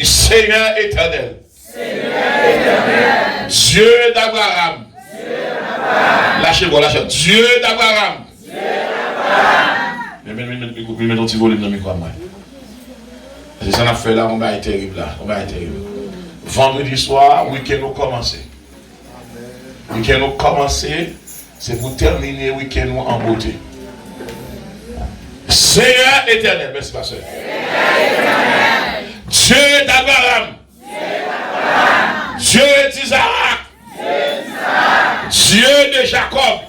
Seigneur éternel. Dieu d'Abraham. Lâchez-moi, lâchez. Dieu d'Abraham. Mais mettons un petit volume dans le micro. C'est ça qu'on a fait là, on va être terrible là. On va être terrible. Vendredi soir, week-end nous commencer. Week-end nous commencer, c'est pour terminer week-end nous en beauté. Seigneur éternel, merci pasteur. Dieu d'Abraham. Dieu d'Isaac. Dieu de Jacob.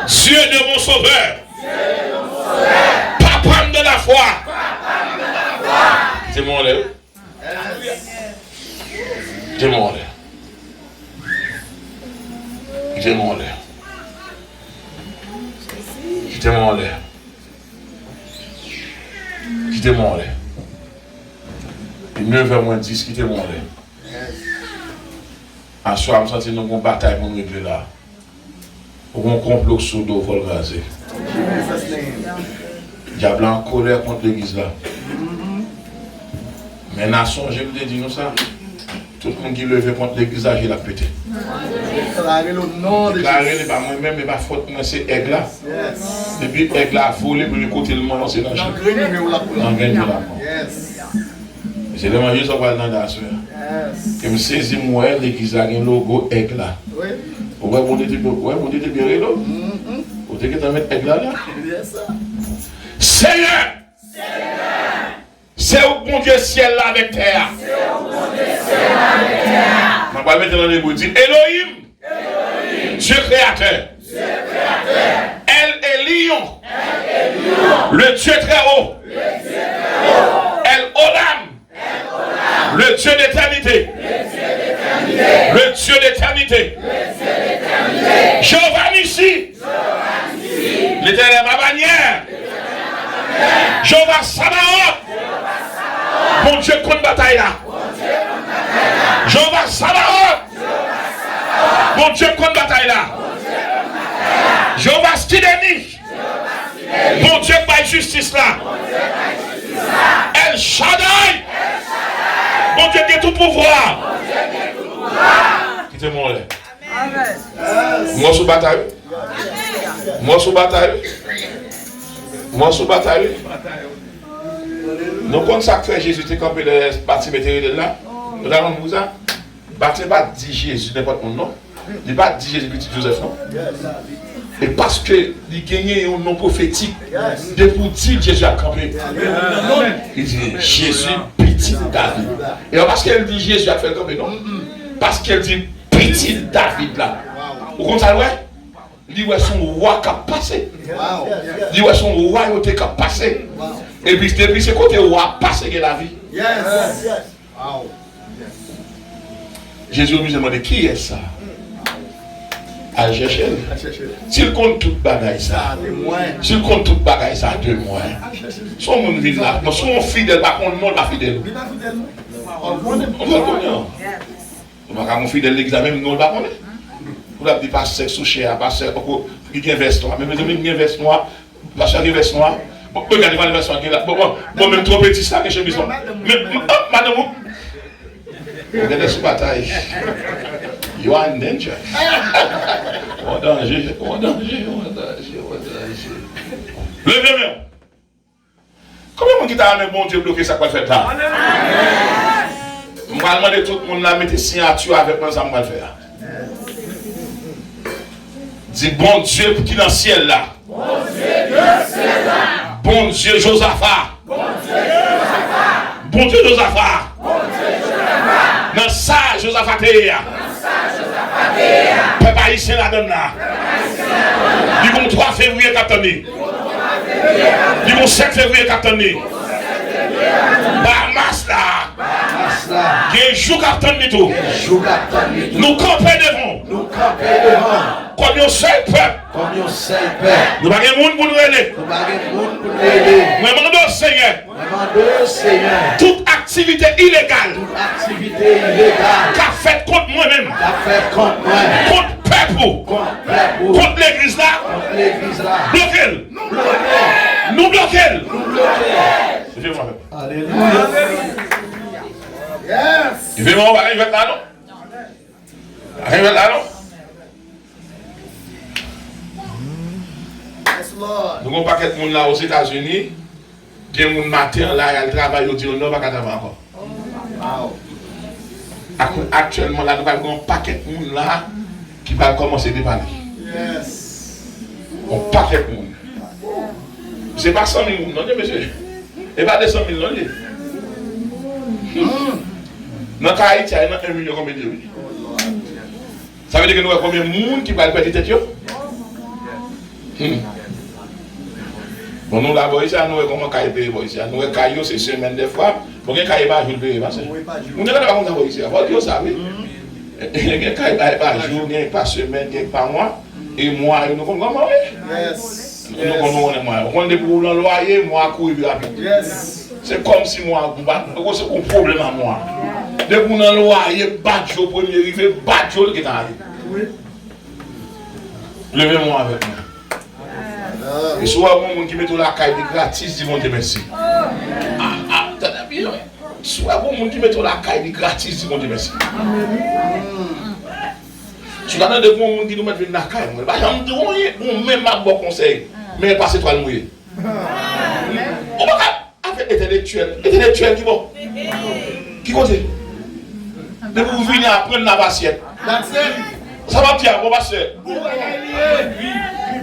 Dieu de mon sauveur. Papa de la foi. C'est mon lèvre. C'est mon lèvre. C'est mon lèvre. Quittez mon lèvre. Quittez mon lèvre. 9h10, quittez mon lèvre. À soir, je me sens une bataille pour nous régler là. Pour un complot sous l'eau, il faut le raser. Diable en colère contre l'église là. Mais nation, je vous ai dit nous ça. Tout le monde qui lève contre l'église là, je l'ai pété. Déclarer le nom de Jésus. Déclarer pas moi-même, mais ma faute, moi c'est aigle là. Depuis aigle là, volé pour le côté le monde, c'est dans le champ. Dans le gagne de la mort. C'est le manger ça va dans la soeur. Et me saisis moi l'église a un logo aigle là. Oui. Ouais, mon Dieu, mon Dieu, bien là. Vous devez mettre aigle là. Seigneur. C'est au bon Dieu ciel là avec terre. On va mettre dans les mots dire Elohim. Dieu créateur. El Elion. Le Dieu très haut. El Olam. Le Dieu d'éternité. Le Dieu d'éternité. Jéhovah Nissi. L'éternel ma bannière. Jéhovah Sabaoth. Mon Dieu contre bataille là. Jéhovah Sabaoth. Mon Dieu contre bataille là. Jéhovah Skideni. Mon Dieu par justice là. El Shaddai. Mon Dieu qui est tout pouvoir. Quittez-moi là. Moi sous bataille. Moi sous bataille. Moi sous bataille. Nous comptons ça que fait Jésus était campé le parti météorite là. Nous allons vous ça. Baptiste pas dit Jésus n'importe mon nom. Il pas dit Jésus petit Joseph non. Et parce que il gagnait un nom prophétique de pour dire Jésus a campé. Il dit Jésus petit David. Et parce qu'elle dit Jésus a fait camper non. Parce qu'elle dit petit David là. Vous comprenez ça ouais? Il voit son roi qui a passé. Il voit son royauté qui a passé. Et puis depuis ce côté roi passé que la vie. Jésus lui demande qui est ça? À chercher. S'il compte toute bagaille ça, s'il compte toute bagaille ça, de moi. Son monde vit là. Non, son fidèle, par contre, non, pas fidèle. On va le connaître. On va mon fidèle l'examen, non, pas connaître. Vous l'avez dit pas sexe ou cher, pas sexe, il y a un veste noir. Mais mes amis, il y a un veste noir, pas cher, il y a un veste noir. Bon, regardez pas le veste noir qui est là. Bon, même trop petit ça que chez Bison. Mais, madame, regardez ce bataille. You are in danger. Oh danger, oh danger, oh danger, oh danger. Levez-moi. Combien de gens qui t'a bon Dieu bloqué ça quoi faire là? Je vais demander tout le monde à mettre signature avec moi, ça va le faire. Dis bon Dieu qui est dans le ciel là. Bon Dieu dans le ciel là. Bon Dieu Josaphat. Bon Dieu Josaphat. Bon Dieu Josaphat. Bon Dieu Josaphat. Dans ça Josaphat est là. Peuple haïtien la donne là. Du bon 3 février capitaine. Du bon 7 février capitaine. Bahamas là. Il y a un jour capitaine tout. Nous camper devant. Comme un seul peuple. Nous n'avons pas de monde pour nous aider. Nous demandons au Seigneur. Toute activité illégale. Qu'a fait contre moi-même. Contre peuple. Contre l'église là. Bloquez-le. Nous bloquez-le. Alléluia. Il veut m'en parler, il va là, non? Il va là, non? Nous avons pas quelqu'un là aux États-Unis, qui est mon matin là, il travaille au Dieu, non, pas qu'à encore. Actuellement, là, nous avons un paquet de monde là qui va commencer à dépanner. Un paquet de monde. Ce n'est pas 100 000 non, monsieur. Ce n'est pas 200 000 non. Dans Haïti, il y a 1 million combien de gens. Ça veut dire que nous avons combien de monde qui va perdre tête? Bon, nous là-bas, ici, nous avons comment payer ici. Nous avons caillou, c'est semaine des fois. Pour que caillou pas jour payer. Nous n'avons pas comme ça ici. Vous savez. Il y a caillou pas jour, pas semaine, pas mois. Et moi, nous comme comment nous connaissons moi. On est pour le loyer, moi courir rapide. C'est comme si moi, c'est un problème à moi. Depuis qu'on a le loyer, battre au premier arrivé, battre au qui est arrivé. Levez-moi avec moi. Et soit mon qui met la caille gratis, dis mon Dieu merci. T'as bien. Soit mon qui met la caille gratis, dis mon Dieu merci. Tu vas de bon monde qui nous met dans la caille. Bah j'en dis même ma bon conseil, mais passer toi le mouiller. On va avec intellectuel qui bon. Qui côté? De vous venir apprendre la assiette. Ça va bien, bon passer.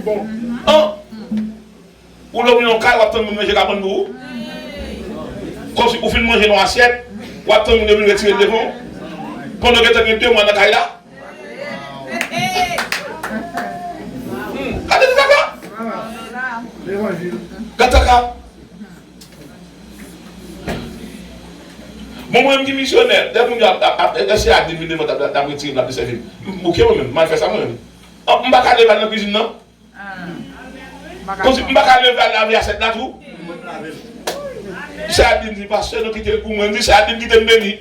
Bon. Ou l'homme non caille, ou attendre manger la bonne boue. Comme si vous finissez manger dans l'assiette, ou attendre de venir retirer le devant. Pendant que vous avez 2 mois dans la caille là. Regardez ça. L'évangile. Kataka. Moi, je suis missionnaire. Dès que je suis à 10 minutes, je vais retirer la servir. Je vais faire ça moi-même. Je ne vais pas aller dans la cuisine, non? Comme si je ne vais pas aller dans la assiette là tout. C'est à dire, parce que nous quittons pour moi, c'est à dire quitter le béni.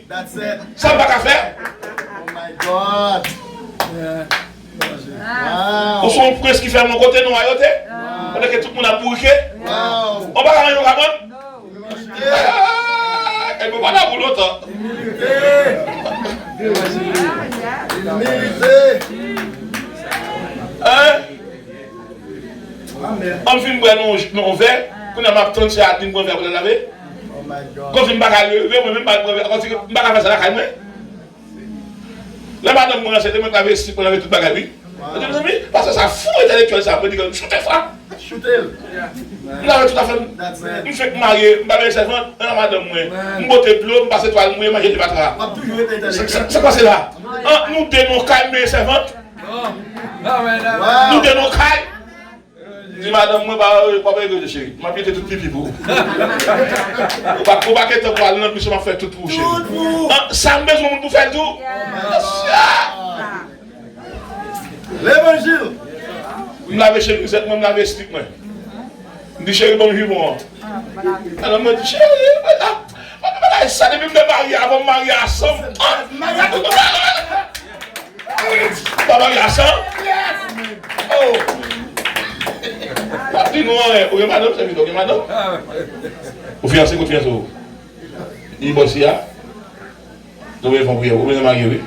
Ça ne va pas faire. Oh my God. Wow. Ou son prince qui fait mon côté, nous ayote. On est que tout le monde a bourriqué. On va faire un gamon. Elle ne peut pas la boule autant. On filme non verre, qu'on a ma tante à dire qu'on va le laver. Quand je ne vais pas lever, je ne vais pas faire ça la caille. La madame m'a acheté mon investi pour laver toute bagaille. Parce que ça fout intellectuel ça, on dit que shootez ça. Shootez. Là tout à fait. Je fais marier, je vais servante, madame moi. Je botte de l'eau, je passe étoile moi, manger des pâtes. C'est quoi c'est là? Nous dénons calmer servante. Nous dénons calme. Dis madame moi pas de chérie. M'a pété tout pipi pour. Pas que te voir là puis ça m'a fait tout pour chérie. Ça me besoin pour faire tout. L'évangile. Je l'avais chérie, je l'avais stick moi. Je dis chérie bon vivant. Alors me dit chérie, ça depuis me marier avant de marier ensemble. Pas marier ensemble. Oh. Dis nous oui madame, c'est vite, ok madame. Vous fiancez, vous fiancez. Il bosse là. Vous voulez faire prier, vous voulez marier, oui.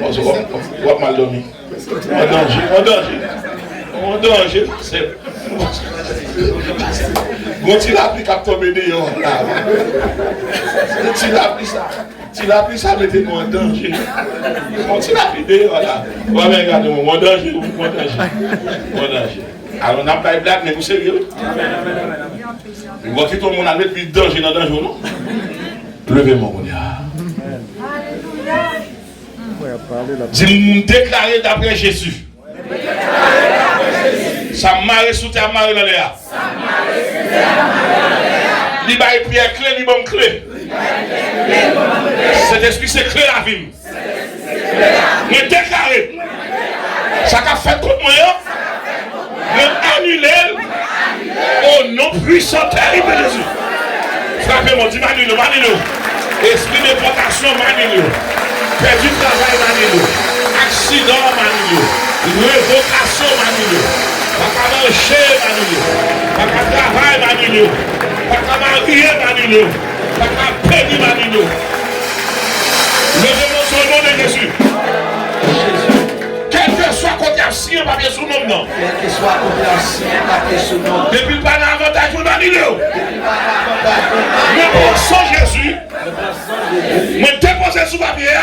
Vous avez mal dormi. En danger, c'est. Quand il a pris cap tomber dehors là. Il a pris ça, mettez-nous en danger. Quand il a pris dehors là. Vous avez regardé, en danger. Alors on n'a pas de blague, mais vous sérieux? Vous voyez que tout le monde a mis plus danger dans le danger, non? Levez-moi, mon Dieu. Dis-moi, déclarer d'après Jésus. Ça marre sous terre, marre dans l'air. Il va y pierre clé, il va me clé. Cet esprit, c'est clé la vie. Mais déclarer. Ça qu'a fait contre moi. Me annuler au nom puissant terrible de Jésus. Frappez-moi, dis Manilo. Esprit de déportation, Manilo. Perdu de travail, Manilo. Accident, Manilo. Révocation, Manilo. Pas qu'à manger, Manilo. Pas qu'à travail, Manilo. Pas qu'à marier, Manilo. Pas qu'à payer, Manilo. non. Quel que soit l'ancien, marqué sous nom. Depuis le pas d'avantage pour Danilo. Mais pour sang Jésus, moi déposer sous papier.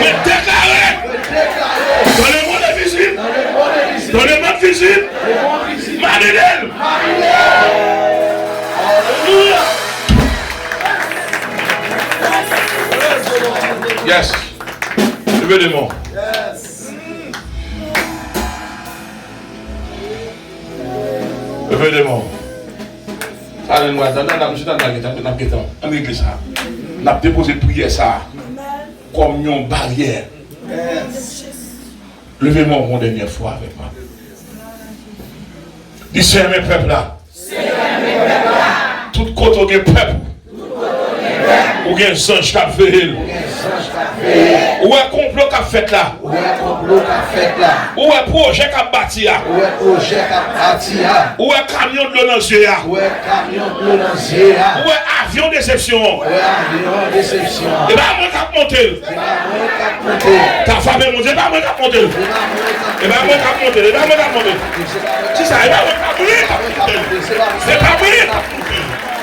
Mais déclarer dans le monde invisible, dans le monde visible, Marie-Hélène. Alléluia. Yes. Levez les mains. Yes. Levez les mains. Alléluia. On a déposé prière ça comme une barrière. Yes. Levez-moi une dernière fois avec moi. Dis c'est mes peuples là. Tout côté au peuple. Ou bien songe qu'a fait. Ou un complot qu'a fait là. Ou un projet qu'a bâti là. Ou un camion de l'eau dans les yeux. Ou un avion de déception. Et bien moi qu'a monté. Ta femme est montée. Et bien moi qu'a monté. Et bien moi qu'a monté. Et bien moi qu'a monté. Si ça, et bien moi qu'a monté. C'est pas vrai.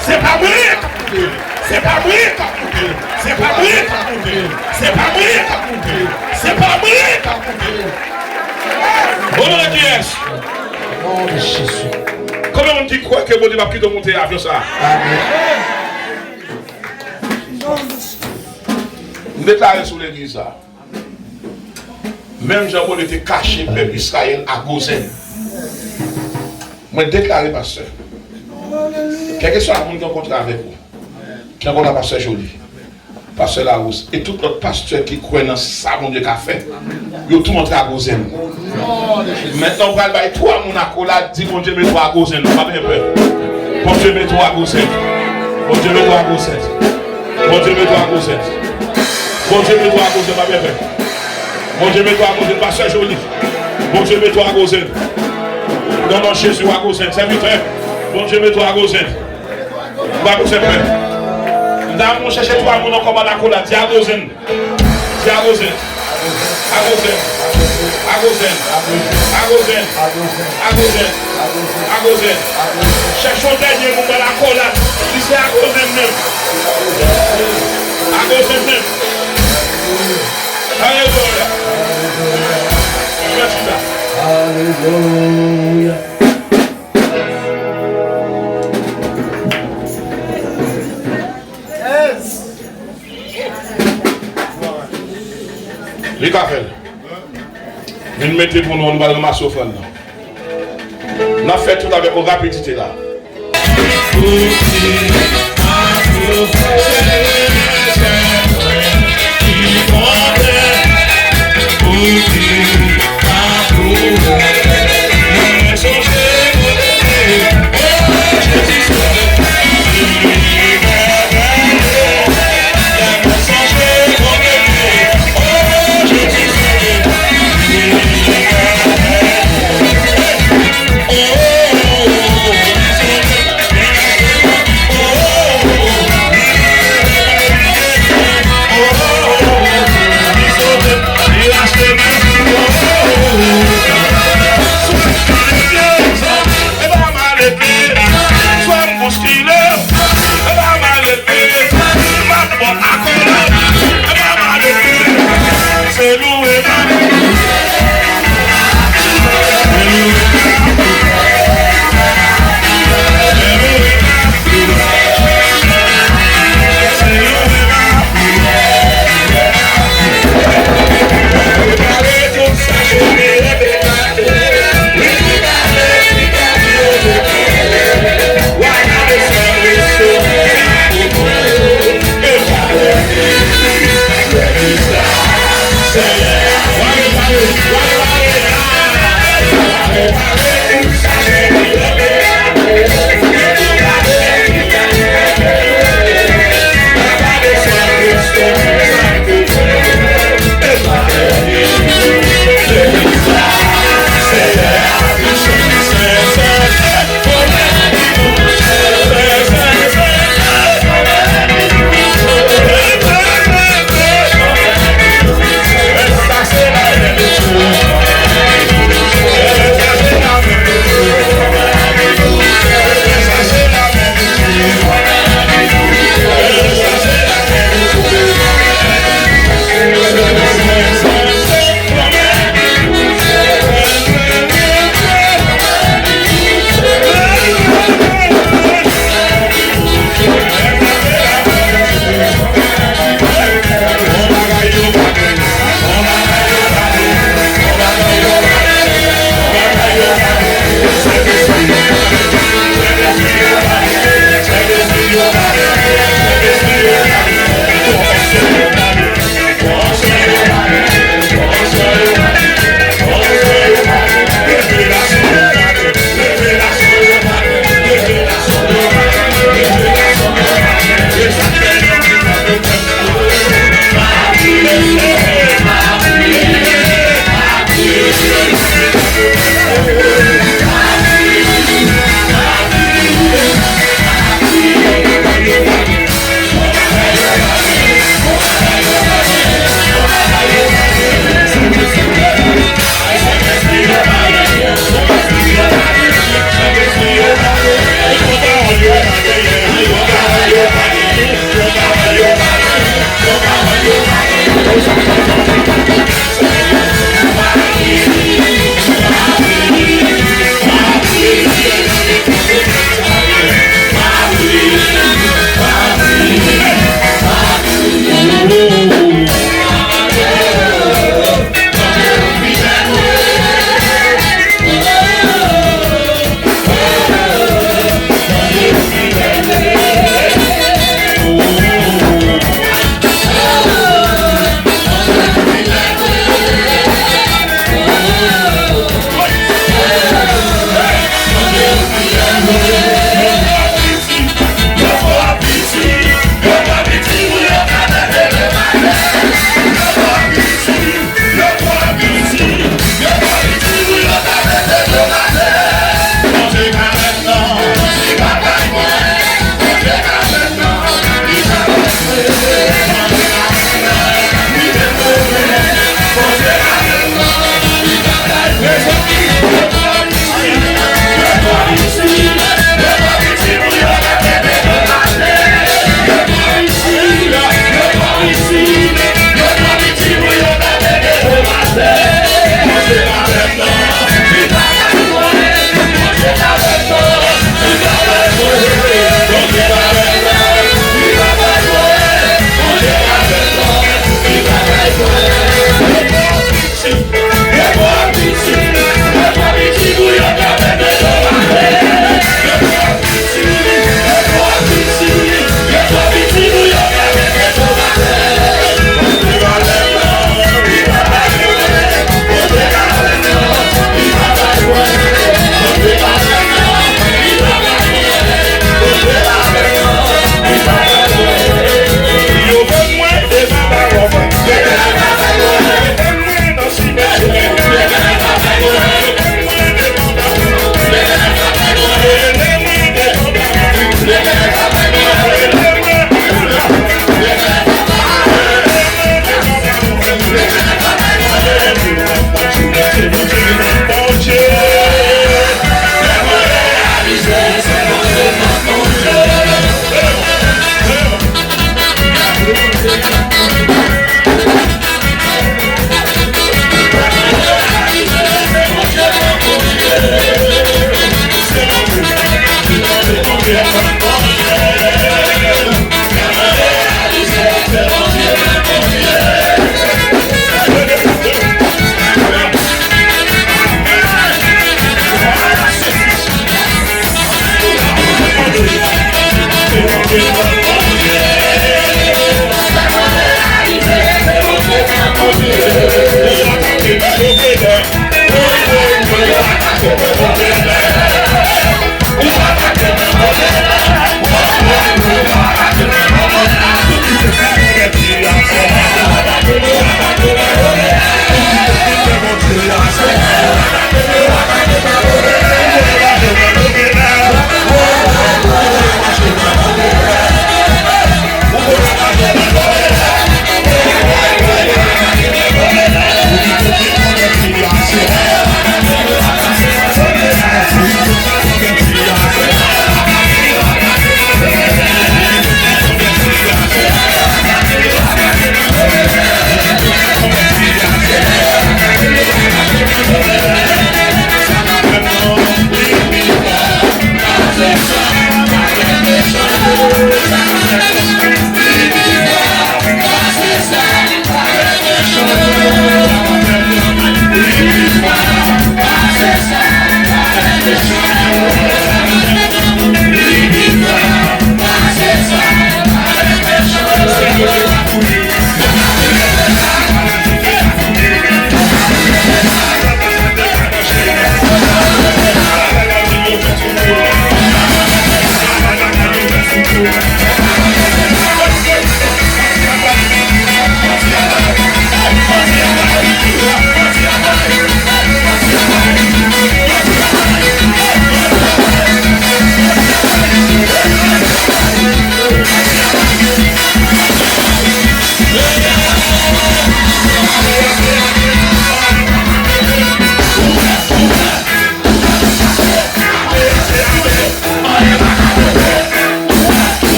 C'est pas vrai. C'est pas vrai. C'est pas vrai. C'est pas vrai. C'est pas vrai. Au nom de Jésus. Comment on dit quoi que vous devez quitter monter avion ça? Vous déclarez sur l'église ça. Même Jean-Paul était caché, peuple Israël à Gozen. Moi déclaré pasteur. Quel que soit le monde qui rencontre avec vous. Qui rencontre pasteur Joly. Pasteur Larousse. Et tout l'autre pasteur qui croit dans ça, mon Dieu, qu'a fait. Ils ont tout montré à Gozen. Maintenant, on va aller toi, mon accolade, dit mon Dieu, mets-toi à Gozen. Pas bien peur. Mon Dieu, mets-toi à Gozen. Mon Dieu, mets-toi à Gozen. Mon Dieu, mets-toi à Gozen. Mon Dieu, mets-toi à Gozen. Pas bien peur. Mon Dieu, mets-toi à Gozen. Pasteur Joly. Mon Dieu, mets-toi à Gozen. Non, non, Jésus à Gozen. Serviteur. Mon Dieu, mets-toi à Gozen. Va vous faire peur. Nous cherchons toi, mon nom, comme à la cola. Dis à Gozen. Dis à Gozen. À Gozen. À Gozen. À Gozen. À Gozen. À Gozen. Cherchons dernier mot dans la cola. Dis c'est à Gozen même. À Gozen même. Alléluia. Merci. Alléluia. Les cafés. Vous mettez pour nous, on va le masser au fond. On a fait tout avec une rapidité là.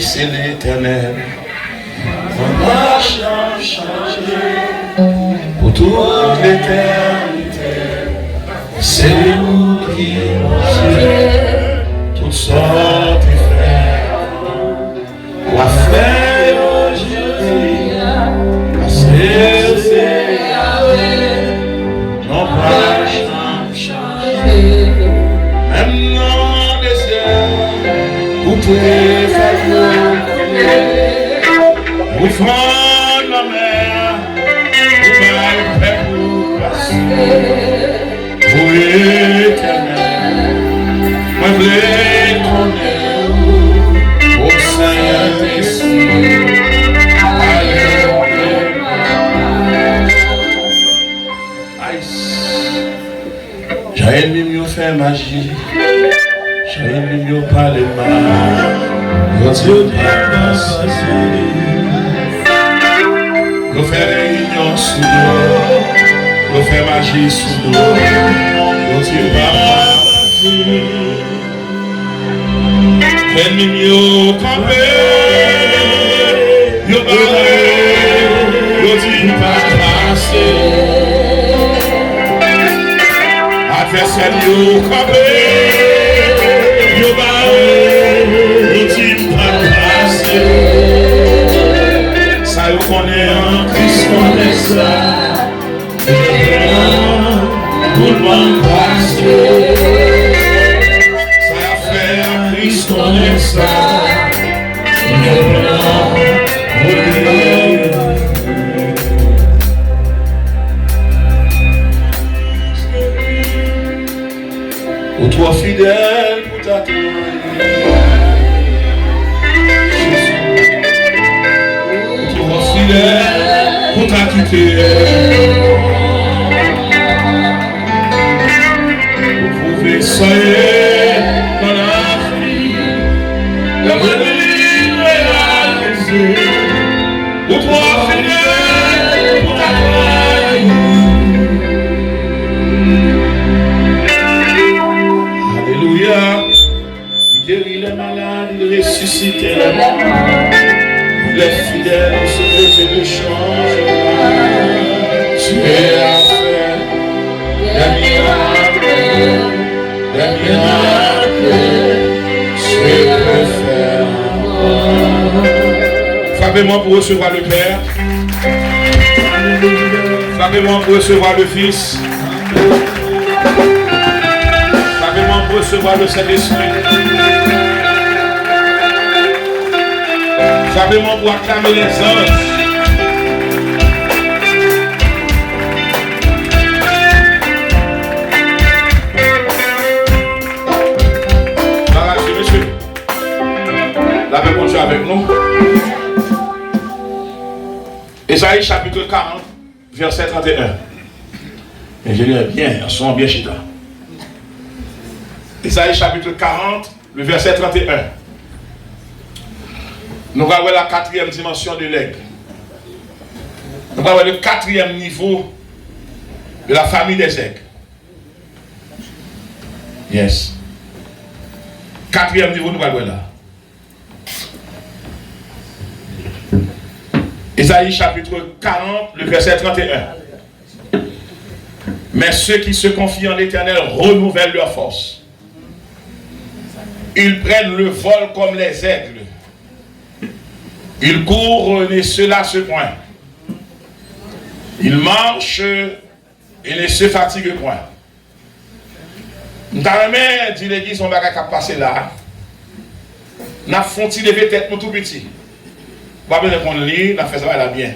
C'est l'Éternel. On marche changé pour toute l'éternité. C'est nous qui marchons toutes sortes de frères. Pour faire aujourd'hui, parce que c'est Yahweh, non pas changer. Même dans les désert, pour faire au fond de la mer, au mal pour passer, pour l'éternel, moi voulais connaître, Nous faisons réunion sous l'eau, nous faisons magie sous l'eau, nous tirons pas. Ennemi yo campé, yo barré, yo dit pas passer. Adversaire yo campé, yo barré, yo dit pas passer. Ça yo connaît en Christ connaît ça. Tout le monde passe. Christ connaît ça. Ou toi fidèle pour ta ou toi fidèle pour ta quitter. Vous pouvez soyer dans la pour toi fidèle pour ta gloire. Alléluia. Il guérit les malades, il ressuscite les morts. Il est fidèle, ce Dieu ne change pas. Tu es à faire des miracles, des miracles. Tu peux faire. Frappez-moi pour recevoir le Père. Frappez-moi pour recevoir le Fils. Frappez-moi pour recevoir le Saint-Esprit. Frappez-moi pour acclamer les anges. Monsieur. La paix continue avec nous. Ésaïe chapitre 40, verset 31. Ingénieur, bien, on sont bien chita. Ésaïe chapitre 40, le verset 31. Nous allons voir la quatrième dimension de l'aigle. Nous allons voir le quatrième niveau de la famille des aigles. Yes. Quatrième niveau, nous allons voir là. Ésaïe chapitre 40, le verset 31. Mais ceux qui se confient en l'Éternel renouvellent leur force. Ils prennent le vol comme les aigles. Ils courent et cela se point. Ils marchent et ne se fatiguent point. Nous avons dit l'église, on va passer là. Nous avons fait lever tête tout petit. Pas besoin qu'on lit, on a fait ça là bien.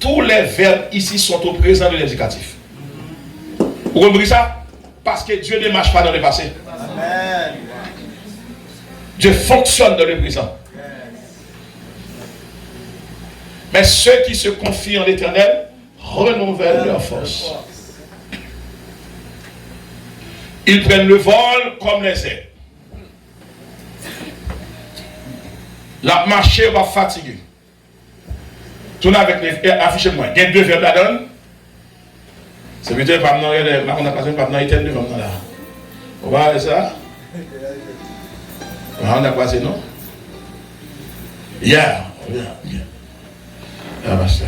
Tous les verbes ici sont au présent de l'éducatif. Vous comprenez ça? Parce que Dieu ne marche pas dans le passé. Amen. Dieu fonctionne dans le présent. Mais ceux qui se confient en l'Éternel renouvellent leur force. Ils prennent le vol comme les aigles. La marché va fatiguer. Tournez avec les affiches moi. Il y a deux verbes là-dedans. C'est peut-être pas maintenant, on a passé pas maintenant, il y a deux verbes là. On va voir ça. On a passé non? Hier. On va passer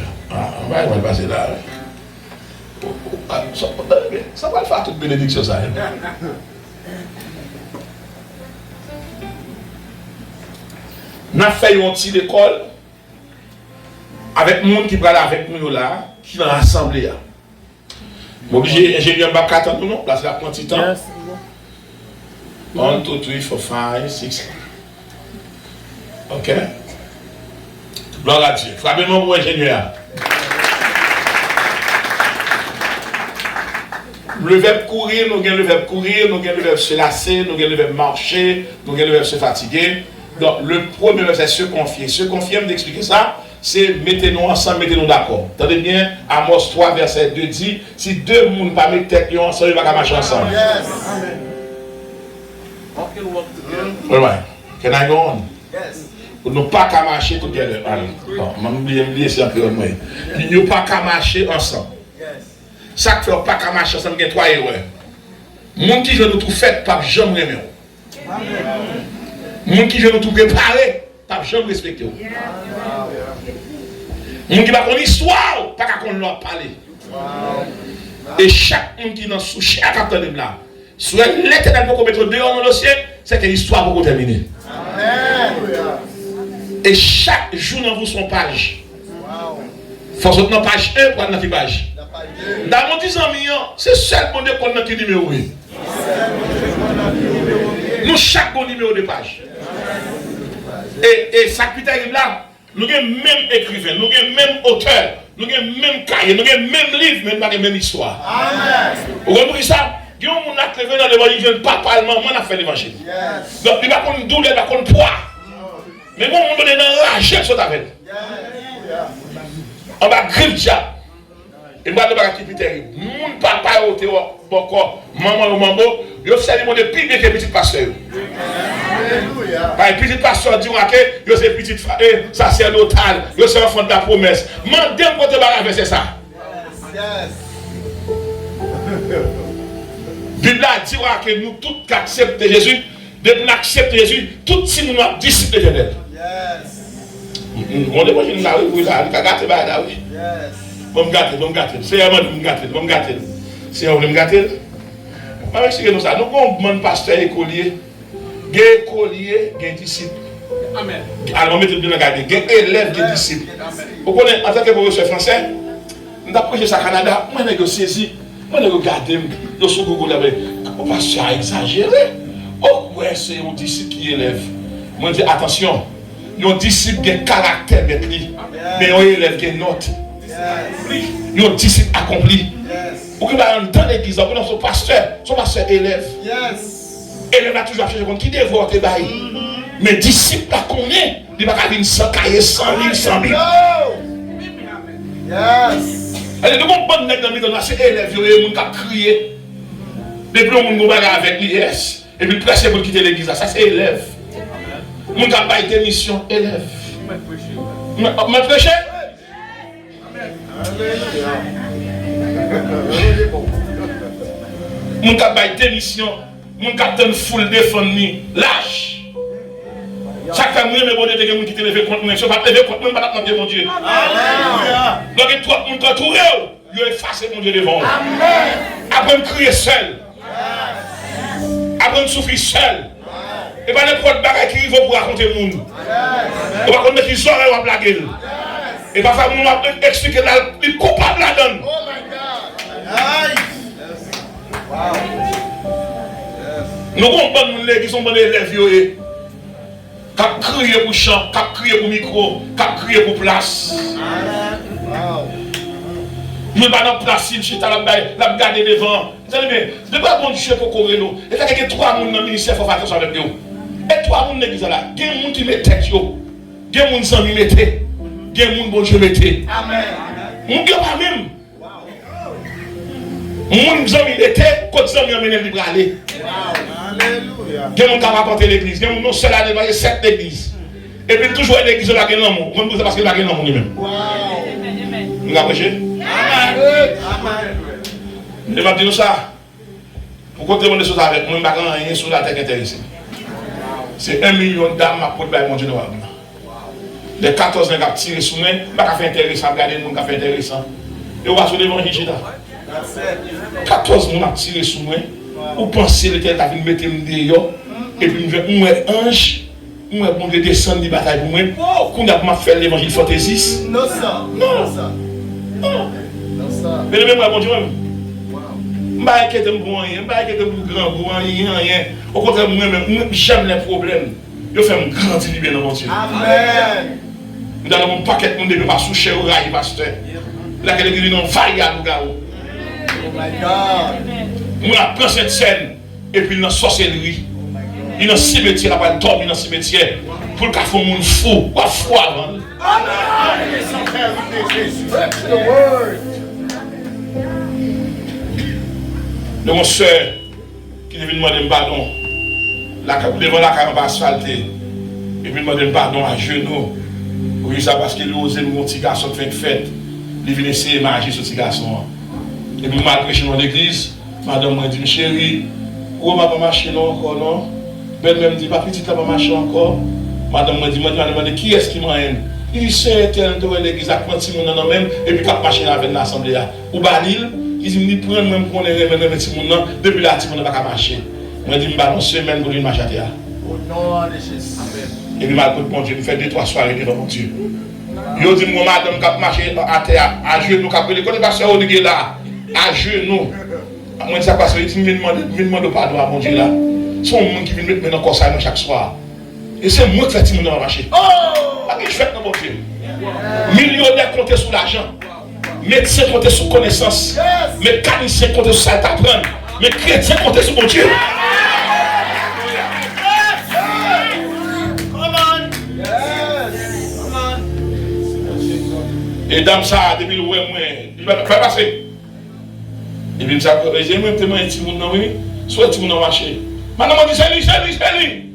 là. Ça va le faire toute bénédiction ça. Nous avons fait un petit école avec le monde qui parle avec nous là, qui est dans l'assemblée. Je suis obligé d'ingénieur Bakata, non, là c'est la quantité. 1, 2, 3, 4, 5, 6. Ok? Gloire à Dieu. Frappez-moi pour ingénieur. Le verbe courir, nous avons le verbe courir, nous avons le verbe se lasser, nous avons le verbe marcher, nous avons le verbe se fatiguer. Donc, le premier verset, se confier. Se confier, d'expliquer ça, c'est mettez-nous ensemble, mettez-nous d'accord. Attendez bien, Amos 3, verset 2 dit, si deux personnes ne pas mettre tête ensemble, ils ne vont pas marcher ensemble. Yes. Amen. All right. Can I go on? Yes. Nous n'avons pas qu'à marcher tout together. Non, je vais oublier ça un peu. Nous n'avons pas qu'à marcher ensemble. Ça ne fait pas qu'à marcher ensemble, il y a 3 erreurs. Les gens qui veulent nous tout faire, pas jamais aimer. Les gens qui veulent nous tout préparer, pas jamais respecter. Les gens qui n'ont pas l'histoire, pas qu'à leur parler. Et chaque monde qui est dans sous chaque acteur de là, soit l'éternel pour mettre dehors dans le ciel, c'est que l'histoire va terminer. Et chaque jour dans vous son page. Faut que dans page 1 pour notre page. Dans mon 10 ans, c'est seul pour nous qu'on a qui numéro. Nous chaque bon numéro de page. Et ça qui arrive là, nous avons même écrivain, nous avons même auteur, nous avons même cahier, nous avons même livre, même pas la même histoire. Vous comprenez ça? Il y a un monde qui est dans l'évangile, papa, maman a fait l'évangile. Donc il va contre douleur, il va contre poids. Mais bon, on donne dans la chair sur avec. On va griller ça. Et moi, je vais vous dire, mon papa est au corps, maman ou maman, il fait des mots de pire que petit pasteur. Les petits pasteurs disent que c'est petit sacerdotal, c'est enfant de la promesse. Mandez-moi de barrer c'est ça. La Bible dit que nous tous acceptons Jésus, de nous accepter Jésus, tous si nous sommes disciples éternels. On est pas une là, oui, là, on a gâté là, oui. Bon me gâter. C'est un me gâter. C'est un me gâter. Pas expliquer nous ça. Nous avons pasteur écolier, écolier, disciple. Amen. Alors on met tout bien regarder, élève, disciple. Vous connaissez en tant que professeur français, nous avons prêché ça au Canada, moi je saisi, moi je regarde, je suis Google là, on pasteur a exagéré. Oh ouais, c'est un disciple qui élève. Moi je dis attention, un disciple qui a un caractère avec lui, mais un élève qui a une note. Un disciple accompli. Pour que dans l'église, son pasteur élève. Élève a toujours cherché qui dévore tes bails. Mais disciple a connaît, il va pas venir sans cahier, 100 000, 100 000. Allez, nous avons bon nègre dans le milieu, c'est élève, il a crié. Depuis on nous bagarre avec l'IS, et puis pressé pour quitter l'église, ça c'est élève. On a pas été mission, élève. On m'a prêché? Mon cap a été mission, mon capitaine full défendre lâche. Chaque fois que je me bonne de quelqu'un qui te lève contre moi, je ne vais pas lever contre moi, je ne vais pas demander mon Dieu. Donc, toi, mon cas tout réel, je vais effacer mon Dieu devant. Après, je crier seul. Après, je souffrir seul. Et pas n'importe bagarre qui va pour raconter le monde. Et pas contre qui oreilles va blaguer. Et pas faire mon expliquer le coupable la donne. Oh my God. Nous comprenons les qui sont bons élèves. Qui crient pour chant, qui crient pour micro, qui crient pour place. Nous ne pas place, si nous avons gardé devant. Vous savez bien, ce n'est pas bon Dieu pour courir nous. Et il y a 3 personnes dans le ministère, il faut faire attention avec nous. Et 3 personnes dans l'église là, il y a des gens qui mettent tête, il y a des gens qui mettent tête, il y a des gens qui bon Dieu mettent. Amen. Nous ne pas même. Nous sommes mettent, quand nous sommes amenés libre aller. Alléluia. Il y a des gens qui rapportent l'église, il y a des gens qui sont là devant 7 églises. Et puis toujours l'église là, il y a des gens qui parce qu'il y a des gens lui-même. Nous avons prêché? Amen. Et je vais dire ça. Pour compter des choses avec moi, je ne vais pas rien sur la terre intéressée. C'est 1 million d'âmes pour mon Dieu noir. Les 14 ans qui ont tiré sur moi, je ne vais pas faire intéressant, regarder le monde qui a fait intéressant. Et on va sur l'évangile là. 14 ans qui ont tiré sur moi, vous pensez que l'Éternel a vu me mettre dehors, et puis je vais ange, je vais descendre des batailles pour moi, qu'on a fait l'évangile fantaisiste. Non. Mais le même bon Dieu, je ne vais pas inquiéter pour rien, je ne vais pas inquiéter pour grand, pour rien. Au contraire, moi-même, j'aime les problèmes. Je fais un grand libéré dans mon Dieu. Amen. Dans mon paquet, je ne vais pas soucher au rail, pasteur. Là, il y a un faille à nous, gars. Oh my God. On prend cette scène, et puis dans la sorcellerie. Il y a un cimetière, là-bas, il tombe dans le cimetière. Pour qu'il fasse un monde fou, ou à foi avant. De mon soeur qui devait demander un ballon devant la caméra asphaltée. Et puis, demander pardon à genoux. Oui, ça parce qu'il osait mon petit garçon qui fait une fête. Il vient essayer de marcher sur ce petit garçon. Et puis, je prêché dans l'église. Madame m'a dit, chérie, où m'a pas marché non encore, non? Ben même dit, pas petit, t'as pas marché encore. Madame m'a dit, qui est-ce qui m'a haine? Il dit, c'est tel de l'église, à prendre mon nom même, et puis quand marcher avec l'assemblée. Ou banil, il dit, prendre même qu'on est même petit mon depuis là, tu ne vas pas marcher. Moi, je dis, je balance semaine pour une marche à terre. Au nom de Jésus. Et puis, malgré mon Dieu, je fais 2-3 soirées devant mon Dieu. Je dis, moi, madame, qui marche à terre, à genoux, qui les connaît pas ça, on est là, à genoux. Moi, ça passe, il dit, je demande pardon à mon Dieu là. C'est un monde qui vient mettre dans le corps chaque soir. Et c'est moi qui fais tout le monde marcher. Je fais dans mon Dieu. Millionnaires comptent sur l'argent. Médecins comptent sur connaissance. Mécaniciens comptent sur ça t'apprendre. Mais chrétiens comptent sur mon Dieu. Et dame ça, depuis le ouais, il va pas passer. Et puis, j'ai même témoin un petit monde dans lui, soit tout le monde marché. Maintenant, on dit c'est lui.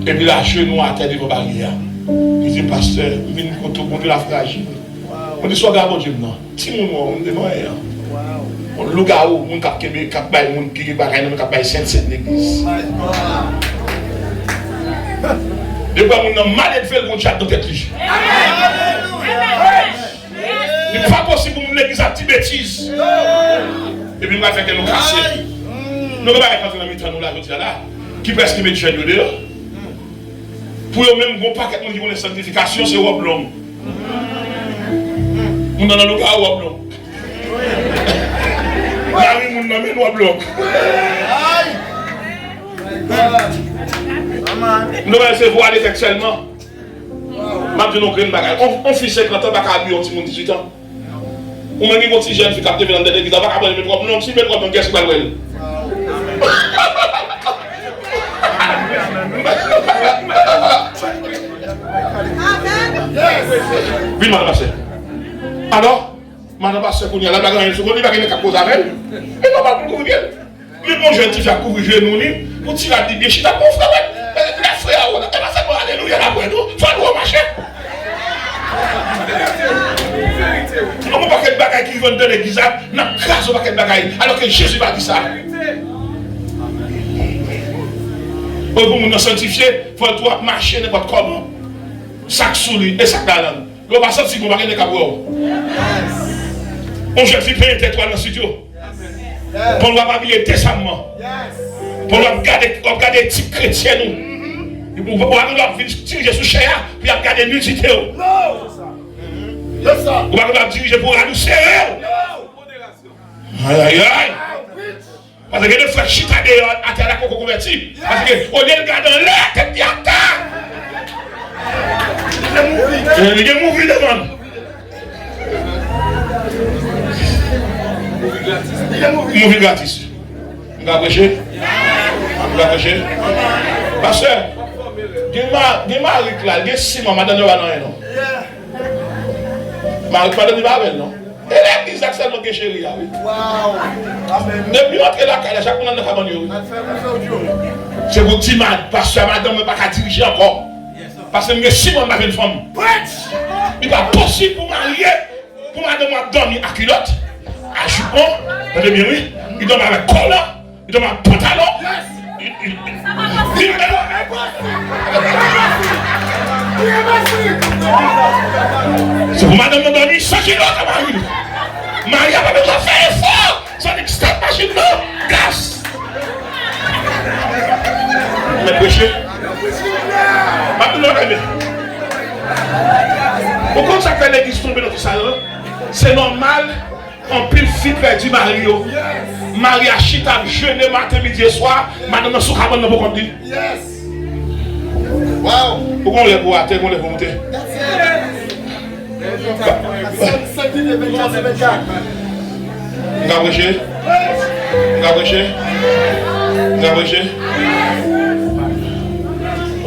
Et puis là, genou à terre de vos barrières. Il dit, pasteur, je viens de la fragile. On dit, soit gardé, Dieu, non. Si on dit, non, on loue à où, on cap qui baille, on qui baille, on cap baille Sainte l'église. De quoi on a mal de faire le contrat dans cette ligne. Il n'est pas possible pour l'église à petite bêtise. Et puis, on va faire que nous casser. Nous ne pouvons pas rentrer dans le milieu de nous là, qui presque met du dehors. Pour eux-mêmes, bon paquet de gens qui ont une sanctification, c'est Woblong. On a le cas Woblong. Marie, on a mis Woblong. Nous allons essayer de voir sexuellement. Maintenant, on fait 50 ans, on va habiller un petit monde 18 ans. On a mis un petit jeune qui capte dans l'église, on va apprendre mes propres noms, si mes propres noms, qu'est-ce qu'il va faire? Oui, madame Bassé. Alors, madame Bassé, qu'on y a la bagarre, il va gagner quelque chose avec elle. Et non, pas pour couvrir. Mais mon jeune, tu vas couvrir genou, pour tirer à dire, je t'ai pas frère. La frère, on a fait pour alléluia, la bonne, il faut aller au marché. On ne peut pas faire des bagailles qui vont de l'église, on a grâce au paquet de bagailles, alors que Jésus va dire ça. Pour nous sanctifier, il faut marcher n'importe comment. Sac sous lui et sac dans l'âme. On va sortir pour marquer les cabouaux. On jeune fille paye tes toiles dans le studio. Pour nous habiller décemment. Pour nous regarder les types chrétiens. Pour nous diriger sous chair, puis regarder nudité. Pour nous diriger pour nous serrer. Aïe aïe aïe. Parce que les frères chita à terre la coco converti. Parce que au lieu de garder l'air, tête d'yata. Il y a un mouvement devant. Mouvement gratis. On va prêcher. Pasteur, il y a Marie là, il y a 6 mois, madame ne va pas non. Marie ne va pas non. Et l'église accepte notre chérie. Depuis entrer la caille, chaque monde a un c'est pour dire, pasteur, madame ne va pas diriger encore. Parce que je suis une femme. Il n'est pas possible pour marier, pour madame dormir à culotte, à jupon, oui, il dorme avec collant, il dorme avec pantalon. C'est pour madame dormir sans culotte à Marie. Marie a pas besoin de faire effort. Ça dit que cette machine là, gaz. Mais prêcher. Pourquoi ça fait l'église tomber dans tout ça? C'est normal, en pile fille perdu Mario. Marie a chita jeûné matin, midi et soir. Madame n'a pas de pour dire. Wow. Pourquoi on les voit à terre, on les voit monter? On va prêcher.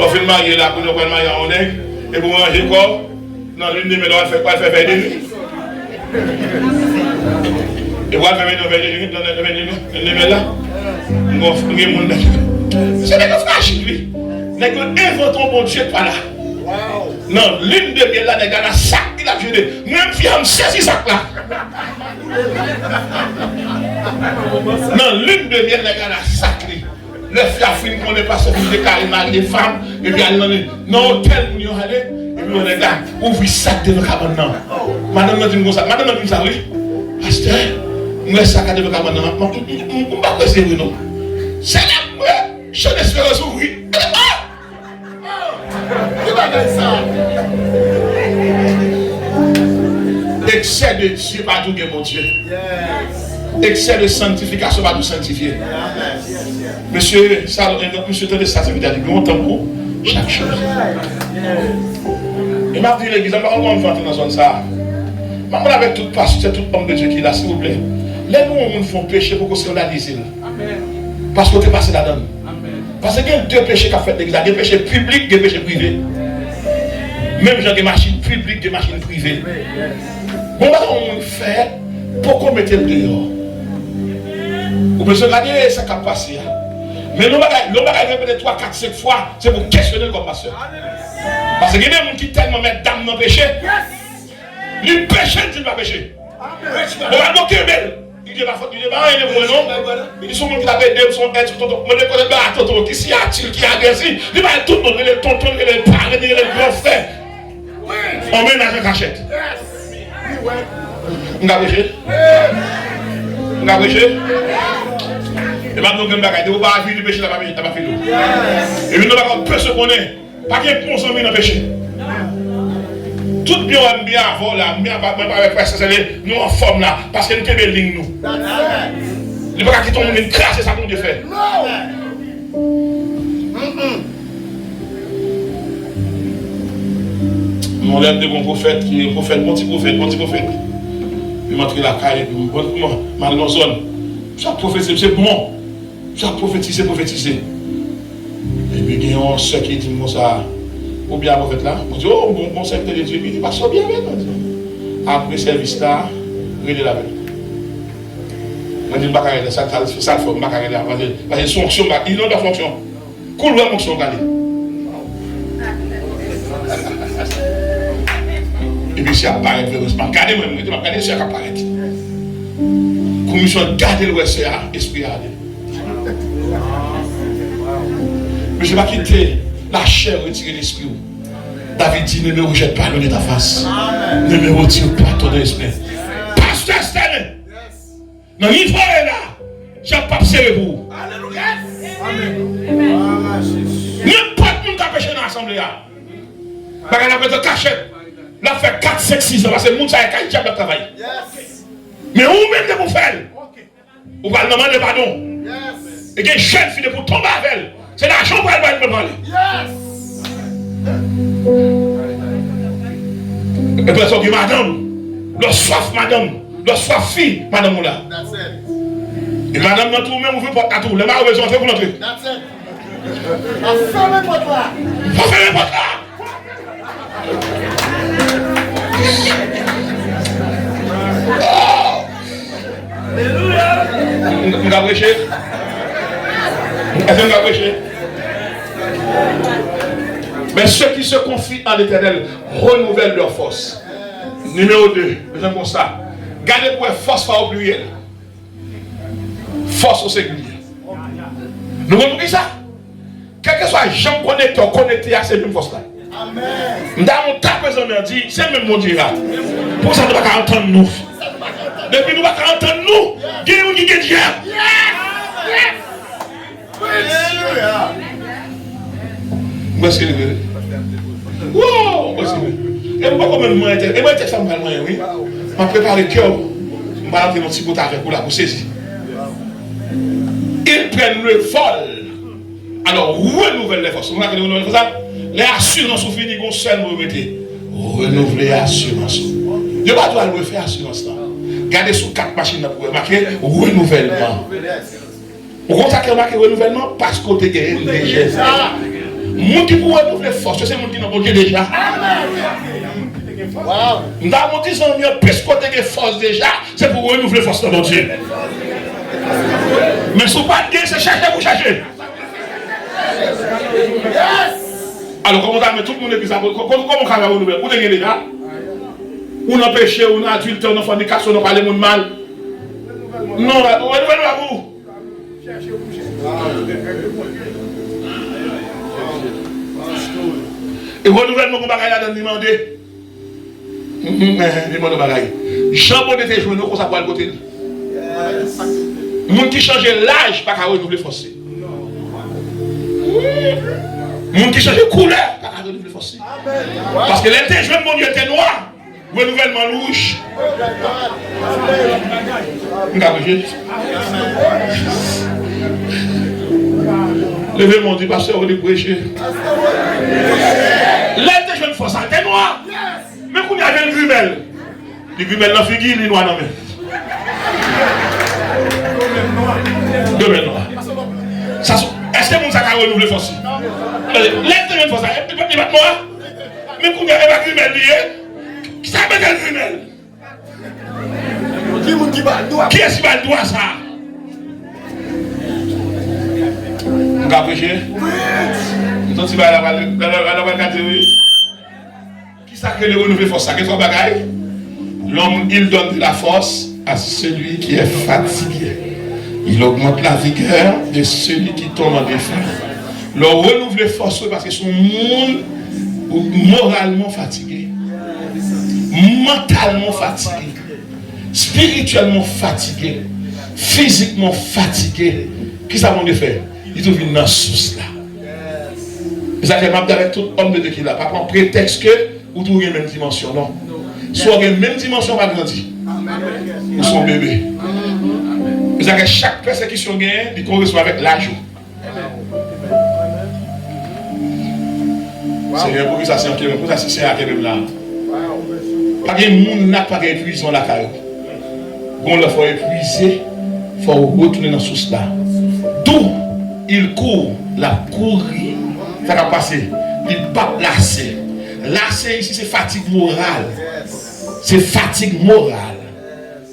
On fait le marier là pour nous prendre le mariage en aigle et pour manger quoi? Non, l'une des mêmes, on fait quoi? Elle fait faire des nuits. Et on va faire des nuits, l'une des mêmes là. C'est des frères chez lui. Nèg invente un bon Dieu pas là. Non, l'une de miel là, nèg la sac il a jeté. Même fille me saisi sac là. Non, l'une de miel nèg la sac li. Le fiafine qu'on est passé pour déclarer mari des femmes et puis aller dans hôtel où on allait et puis on est là ouvrir sac de cabane non. Madame m'a dit comme ça, madame m'a dit ça oui. Pasteur, moi sac de cabane non. On pas passer non. C'est là moi, je l'espérance ouvrir. Excès de Dieu, pas tout mon Dieu. Excès de sanctification, pas tout sanctifier. Monsieur, ça, monsieur, tenez ça, ça veut dire longtemps pour chaque chose. Et m'a dit l'église, on va rentrer dans zone ça. Maman avec toute pasteur, tout homme de Dieu qui est là, s'il vous plaît. Les nous font pécher pour qu'on scandalise. Parce qu'on est passé là-dedans. Parce qu'il y a deux péchés qu'a fait l'église, des péchés publics, des péchés privés. Même genre des machines publiques, des machines privées. Bon, on fait pour qu'on mette le dehors. Vous pouvez regarder ça qui a passé. Mais nous allons répéter 3, 4, 5 fois, c'est pour questionner le pasteur. Parce qu'il y a des gens qui tellement mettent dame dans le péché. Le péché, tu ne vas pas pécher. On va monter belle. Il dit, il dit, il dit, son monde qui l'a aidé, son être, tonton, qui s'y attire, qui est agressif. Il va tout le monde, les tontons, les parents, les grands frères. On met dans la cachette. On a péché. On a péché. Et maintenant, on va faire pas de péché, t'as pas fait l'eau. Et puis, nous avons peu se connaître. Pas qu'il y ait bon sang dans le péché. Tout bien avant là, bien avec presque nous en forme là, parce que nous sommes ligne nous. Il ne faut pas qu'il tombe une crasse, c'est ça qu'on fait. Mon lève de bon prophète, qui est prophète, mon petit prophète. Il m'a montré la caille, mal dans zone. Ça prophétise, c'est bon. Ça prophétise. Et puis il y a un soeur qui dit ça. Ou bien prophète là, on dit, oh, bon secteur de Dieu, il dit, pas ça bien avec nous. Après service là, relais la veille. On dit, pas carré, ça le fait, pas carré là, parce que fonction, il a la fonction. Cool, ouais, fonction, regardez. Et puis, si apparaît, heureusement, gardez-moi, regardez si apparaît. Commission, gardez le reste, esprit à aller. Mais je ne vais pas quitter la chair retirer l'esprit. David dit, ne me rejette pas de ta face. Ne me retire pas ton esprit. Pasteur Stanley. Non, il faut aller là. Je n'ai pas serré pour vous. Alléluia. N'importe qui qui a péché dans l'assemblée. Parce qu'elle a fait de cachette. Elle a fait 4, 5, 6 ans. Parce que le monde a fait un travail. Mais vous-même, vous faites. Vous allez demander pardon. Et que jeune fille pour tomber avec elle. C'est l'argent pour elle me parler. Et puis elle dit, madame, le soif, madame, le soif fille, madame là. Et madame, dans tout le monde, vous faites pas tout. Les marques, ils ont fait pour l'entrer. Fermez votre là. Fermez votre là. Vous avez prêché? Est-ce que vous avez prêché? Mais ceux qui se confient en l'Éternel renouvellent leur force. Numéro 2, besoin pour ça. Gardez pour force pas au pluriel. Force au singulier. Nous comprenons ça? Quel que soit les gens connectés à cette même force là. Amen. Dans mon tas présent dit, c'est même mon Dieu là. Pour ça, nous ne pouvons pas entendre nous. Depuis nous ne pouvons pas entendre nous. Guérir qui est Dieu. Merci. Wow, merci. Et moi, comme moi, et moi, ça me parle, oui. Je prépare le cœur. Je vais entrer dans petit bout avec vous là pour saisir. Ils prennent le vol. Alors, renouvelle les forces. Vous avez renouvelle ça? Les assurances sont finies, qu'on seul vous mettez. Renouveler les assurances. Je ne vais pas le faire assurance là. Gardez sous 4 machines pour marquer renouvellement. Vous comprenez marquer renouvellement parce qu'on est déjà. Les gens qui pourraient renouveler force, c'est les gens qui n'ont pas déjà. Nous avons dit que plus qu'on a force déjà, c'est pour renouveler force de Dieu. Mais si vous ne pas de c'est chercher pour chercher. Alors, comment ça met tout le monde église? Comment on va renouveler? Vous avez déjà? On a péché, on a adultère, on a fornication, on a parlé de mal. Non, on va à vous. Et renouvellement, on va aller demander. Demande bagaille. Jean-Paul de tes genoux, ça va le côté. Les gens qui changent l'âge, pas qu'à renouveler forcé. Les gens qui changent couleur, pas qu'à renouveler forcé. Parce que les jeunes, mon Dieu, étaient noirs. Renouvellement rouge. Levez mon Dieu, pasteur, on est prêché. Les jeunes forces, étaient noirs. Mais quand il y avait le grumel, les grumel dans la figure, les noirs dans la main. Demain noir. Est-ce que mon sac a renouvelé force? Laisse-moi une fois ça. Il va te moi. Mais quand il y avait le grumel lié, qui s'appelle le grumel? Qui est-ce qui va le doigt ça? Vous avez prêché? Vous avez la catégorie? Qui s'appelle le renouveler force? Qu'est-ce qu'on bagaille? L'homme, il donne de la force à celui qui est fatigué. Il augmente la vigueur de celui qui tombe en défaut. Le renouveler force parce que son monde moralement fatigué, mentalement fatigué, spirituellement fatigué, physiquement fatigué. Qu'est-ce que ça va faire? Il trouve une source là. Vous avez marqué avec tout homme de Dieu qui là. Pas prendre prétexte que vous trouvez la même dimension. Non. Soit la même dimension va grandir. Ou son bébé. Vous avez chaque persécution gagne, il correspond avec l'âge. Seigneur, pour que ça c'est un kérem là. Pas de monde n'a pas épuisé dans la caille. Bon, il faut épuiser, il faut retourner dans la source là. D'où il court, la courir, ça va passer. Il pas lasser. Lasser ici, c'est fatigue morale. C'est fatigue morale.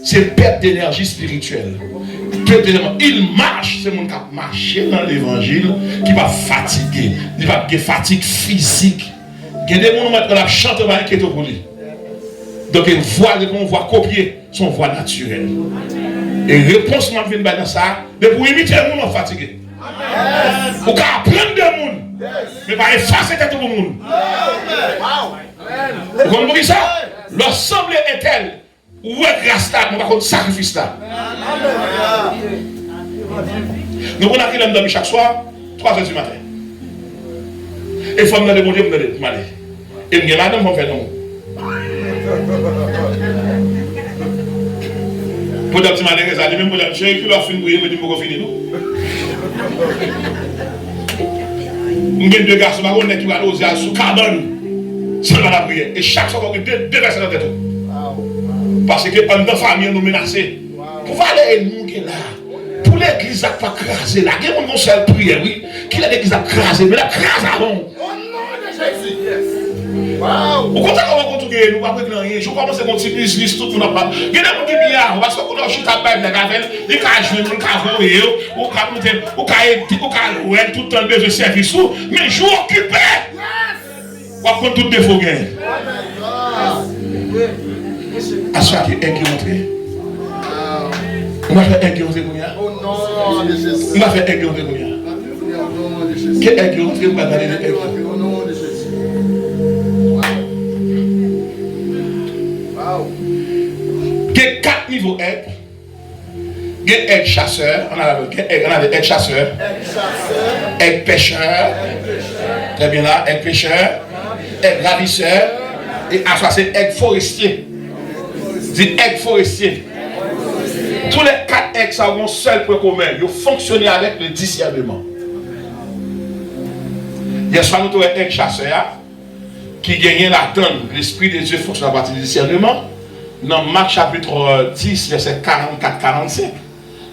C'est perte d'énergie spirituelle. Il marche, c'est mon qui a marché dans l'évangile qui va fatiguer. Il va avoir fatigue physique. Il y a des gens qui chantent qui est pour lui. Donc on voit copier son voix naturelle. Et réponse m'a vient dans ça, mais pour imiter les gens fatigués. Pour apprendre des gens, mais pas effacer tout le monde. Vous comprenez ça? L'assemblée est telle. Où est grâce là, on va contre sacrifice là. Nous on a qui l'aime dormir chaque soir, 3h du matin. Et il faut me demander, me demander. Et me madame, on fait non. Pour le petit matin, ça dit même pour le chien qui leur fin briller, me dit pour finir nous. Nous avons deux garçons qui vont oser sous carbone. C'est la prière. Et chaque fois qu'on a deux versets dans la tête. Parce que pendant la famille nous menacés. Pour aller nous qui là. Pour l'église à pas craser là. Il y a une seule prière, oui. Qui a l'église à craser, mais la crase avant. Au nom de Jésus. Au contraire, on va continuer, nous ne pouvons pas rien. Je commence à mon petit business, tout le monde n'a pas. Il y a des gens qui sont bien, parce qu'on a chuté à la Bible, ils ont joué, ils ont joué, tout le temps de service, mais je suis occupé. On va prendre tout défaut. À ce qui est montré. On va faire un qui est montré. On va faire un qui est montré. Qui est qui est montré, on va donner des ailes. Il y a 4 niveaux aides. Il y a aides chasseurs. On a des aides chasseurs. Aides pêcheurs. Très bien là. Aides pêcheurs. Aides ravisseurs. Et à ça, c'est aides forestiers. Dit aides forestiers. Tous les 4 aides ont un seul point commun. Ils fonctionnent avec le discernement. Il y a soit nous aides chasseurs qui gagnent la donne. L'Esprit de Dieu fonctionne à partir du discernement. Dans Marc chapitre 10, verset 44-45,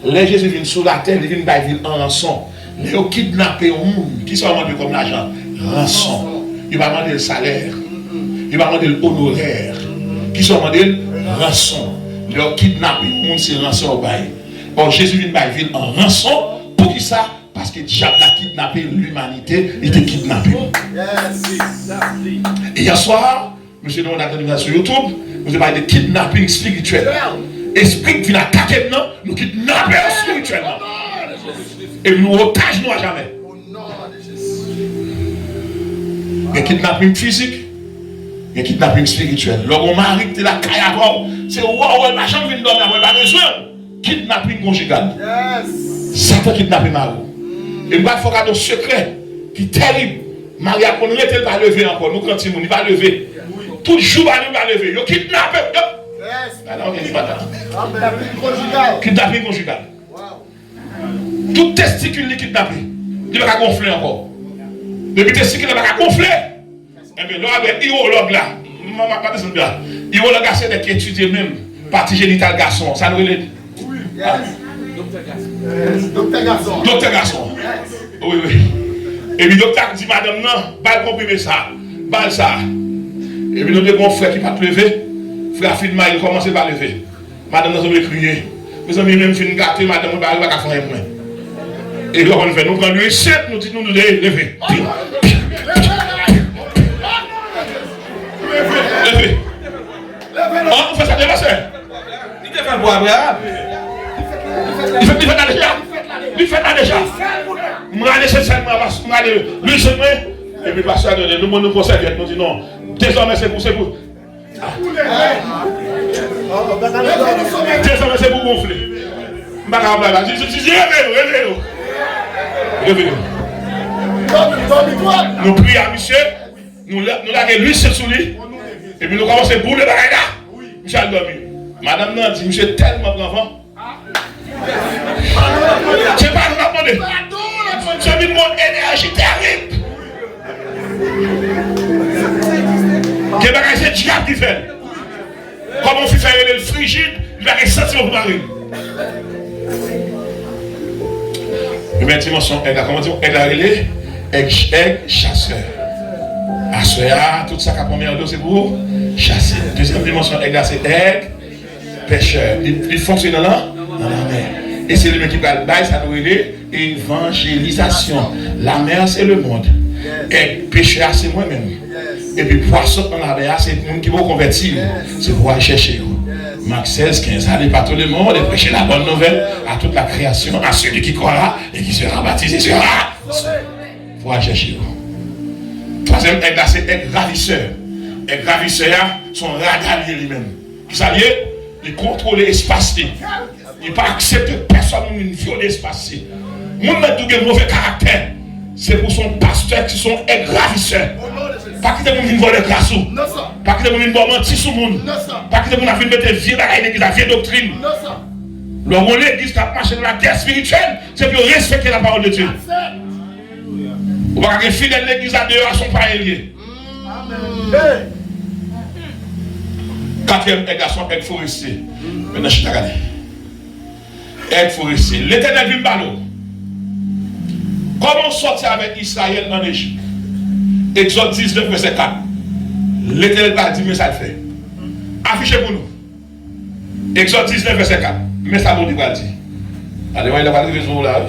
les Jésus vient sur la terre, il vient dans la ville en rançon. Il a kidnappé un monde qui sont demandé comme l'argent. Rançon. Il va demander le salaire. Il va demander l'honoraire. Qui sont demandé le rançon. Il a kidnappé un monde, c'est rançon au bail. Bon, Jésus vient dans la ville en rançon. Pour qui ça? parce que le diable a kidnappé l'humanité, il était kidnappé. Et hier soir, monsieur, on a donné sur YouTube, nous avons parlé de kidnapping spirituel. Esprit qui vient attaquer nous kidnapper spirituellement. Et nous otages nous à jamais. Il y a kidnapping physique, il y a kidnapping spirituel. Lorsqu'on marie qui est la caille avant, c'est wow, ma chambre vient de dormir, pas besoin. Kidnapping conjugal. Satan kidnapping Marou. Et nous avons un secret qui est terrible. Marie a connu, elle ne va pas lever encore. Nous continuons, il va lever. Tout jour, il va lever. Il kidnappe. Kidnapping conjugal. Tout testicule est kidnappé. Il va gonfler encore. Depuis testicule, il va gonfler. Et bien là, avec l'urologue là, l'urologue c'est des qui étudient même partie génitale garçon. Ça nous relève. Docteur garçon. Docteur garçon. Oui, oui. Et puis le docteur dit, madame, non, pas comprimer ça. Pas ça. Et puis nous avons un frère qui va te lever. Frère Fidma, il commence à lever. Madame, nous avons crié. Nous avons même fait une gâteau, madame, nous ne pas faire un moins. Et là, on fait, nous prenons le 7, nous disons, nous devons lever. Levez. On fait ça déjà, c'est. Il te fait boire, il fait ça déjà. Il fait ça déjà. Je vais aller seulement, je vais aller lui seulement. Et puis, pasteur, nous conseillons, nous disons non. Désormais, c'est pour. Désormais, c'est pour gonfler. Je dis, réveillez-vous. Nous prions à monsieur, nous l'avons lui, c'est sous lui. Et puis nous commençons à bouler là. Monsieur a dormi. Madame n'a dit, monsieur tellement grand. Je ne vais pas nous demander. C'est une énergie terrible. C'est le diable qui fait. Comme on fait faire le frigide, il va ressentir au mari. Une dimension, comment dire, elle a relé, aigle chasseur. Assoya, tout ça qui a première dose, c'est pour chasser. Deuxième dimension, aigle, c'est aigle pêcheur. Il fonctionne dans la mer. Et c'est le mec qui va le bail, ça nous relé évangélisation. La mer, c'est le monde. Aigle pêcheur, c'est moi-même. Et puis poisson dans la mer, c'est le monde qui va convertir. C'est pour aller chercher. Marc 16, 15, allez par tout le monde et prêcher la bonne nouvelle à toute la création, à celui qui croira et qui sera baptisé sera. Pour aller chercher. Troisième aigle, c'est aigle ravisseur. Aigle ravisseur, son radalier lui-même. Vous savez, il contrôle l'espace. Il ne peut pas accepter personne qui viole l'espace. Mon maître de mauvais caractère, c'est pour son pasteur qui sont aigle ravisseurs. Pas que vous voler grâce. Pas que vous mentir sur le monde. Pas que vous avez mettre vieux bagaille l'église, la vieille doctrine. Lorsqu'on l'église qui a marché dans la guerre spirituelle, c'est pour respecter la parole de Dieu. Vous ne pouvez pas fidèle l'église à dehors à son parrain lié. Quatrième garçon, aigle forestier. Maintenant, je suis regardé. Aigle forestier. L'Éternel vit le ballon. Comment sortir avec Israël en Égypte? Exode 19, verset 4. L'Éternel va dire, mais ça le fait. Affichez pour nous. Exode 19, verset 4. Mais ça vous dit, va dire. Allez, on va aller raison là.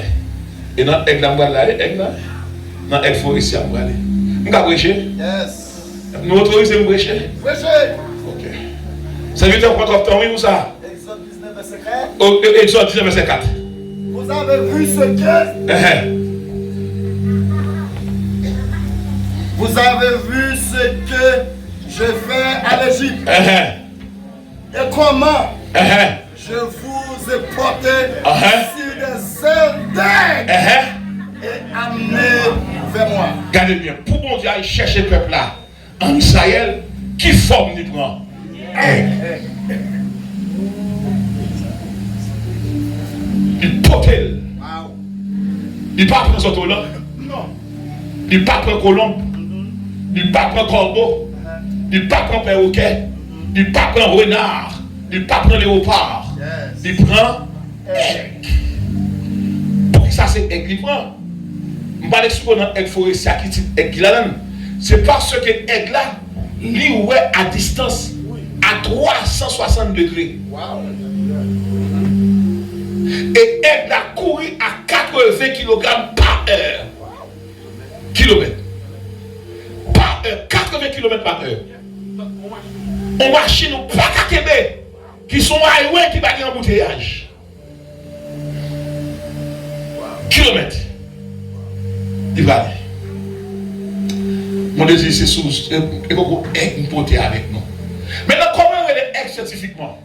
Et dans l'aigle, on va aller. Dans l'aigle forestier, on va aller. On va prêcher. Yes. Nous autorisons à prêcher. Prêcher. Ok. Ça veut dire qu'on contre temps, oui, ou ça? Exode 19, verset 4. Exode 19, verset 4. Vous avez vu ce que. Vous avez vu ce que je fais à l'Égypte. Et comment je vous ai porté sur des ailes d'aigle et amené vers moi. Regardez bien, pour mon Dieu, il cherche le peuple là, en Israël, qui forme il prend? Il porte. Il ne pas prendre son colombe. Non. Il ne pas prendre colombe. Il ne pas prendre corbeau. Il ne pas prendre perroquet. Il ne pas prendre renard. Il ne pas prendre léopard. Il prend aigle. Pour ça, c'est aigle qui prend. Je ne vais pas l'expliquer dans aigle forestier qui dit aigle là. C'est parce que aigle là, lui, ouais, à distance, à 360 degrés. Et aigle a couru à 80 kg par par heure. Kilomètres. Par heure. 80 km par heure. On machine pas qu'à Québec qui sont highway qui va en embouteillage. Kilomètres. Il va aller. Mon désir, c'est sous. Et beaucoup aigles porter avec nous. Maintenant, comment on est aigles scientifiquement?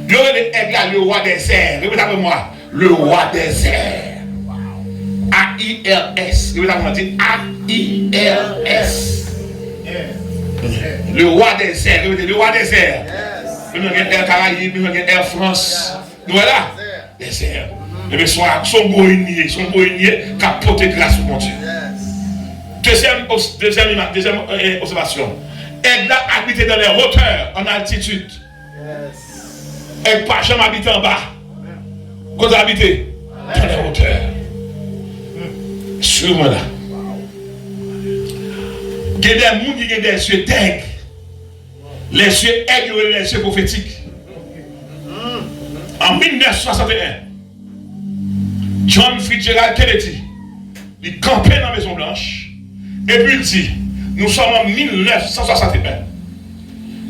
Il y aurait des aigles là, le roi des airs. Répétez avec moi. Le roi des airs. A-I-R-S. Répétez avec moi. Dites A-I-R-S. Le roi des airs. Le roi des airs. Nous avons Air Caraïbes, nous avons Air France. Nous voilà. Des airs. Mais son bohénier qui a porté grâce au mon Dieu. Deuxième observation. Elle a habité dans les hauteurs, en altitude. Elle n'a pas jamais habité en bas. Quand elle a habité dans les hauteurs. Sur moi là. Il y a des gens qui ont des yeux d'aigle. Les yeux aigles et les yeux prophétiques. En 1961, John Fitzgerald Kennedy, il campait dans la Maison Blanche. Et puis il dit, nous sommes en 1961.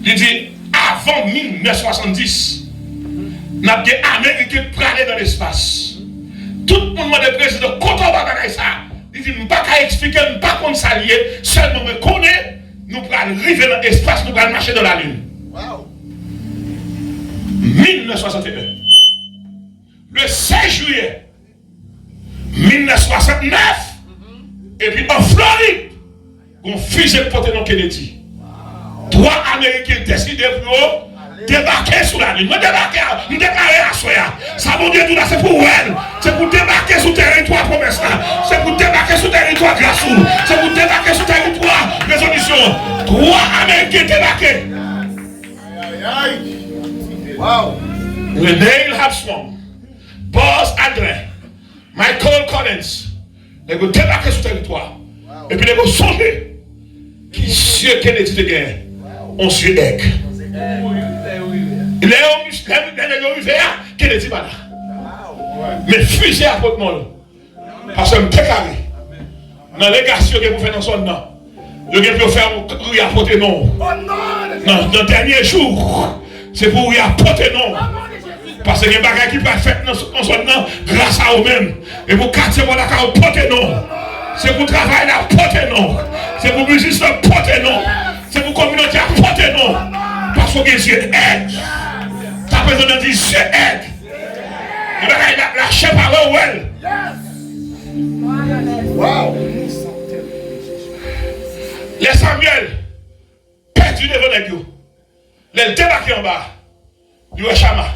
Il dit, avant 1970, nous avons des Américains qui allaient dans l'espace. Tout le monde m'a dit, président, quand on va faire ça, il dit, je ne peux pas expliquer, je ne peux pas qu'on s'allie, seulement je connais, nous allons arriver dans l'espace, nous allons marcher dans la Lune. Wow. 1961. Le 16 juillet 1969, et puis en Floride, on fusée porté dans Kennedy. Trois Américains décident pour débarquer sur la Lune. Nous débarquer à Soya. Ça mon Dieu, tout là, c'est pour elle. C'est pour débarquer sur le territoire promesse là. C'est pour débarquer sur le territoire grâce. C'est pour débarquer sur le territoire résolution. Trois Américains débarqués. Wow. Neil Armstrong, Buzz Aldrin, Michael Collins, ils vont débarquer sur le territoire. Et puis ils vont songer qui Dieu Kennedy de guerre. On suit aigle. Il est au Kennedy va là. Mais fusée à votre nom. Parce que je me déclaré. Dans les gars que vous faites dans son nom, je vais faire un apporter non. Dans le dernier jour, c'est pour y apporter non. Parce que les bagages qui peuvent faire dans son nom grâce à eux-mêmes. Et pour quartier, voilà, porter non. C'est pour travailler là, porter non. C'est pour musiciens, porter non. C'est pour communauté, porter non. Parce que Dieu aide. Ta personne dit Dieu aide. La chef à l'ouel. Wow. Les Samuel, perdu devant les gueux. Les débarqués en bas. Du Chama.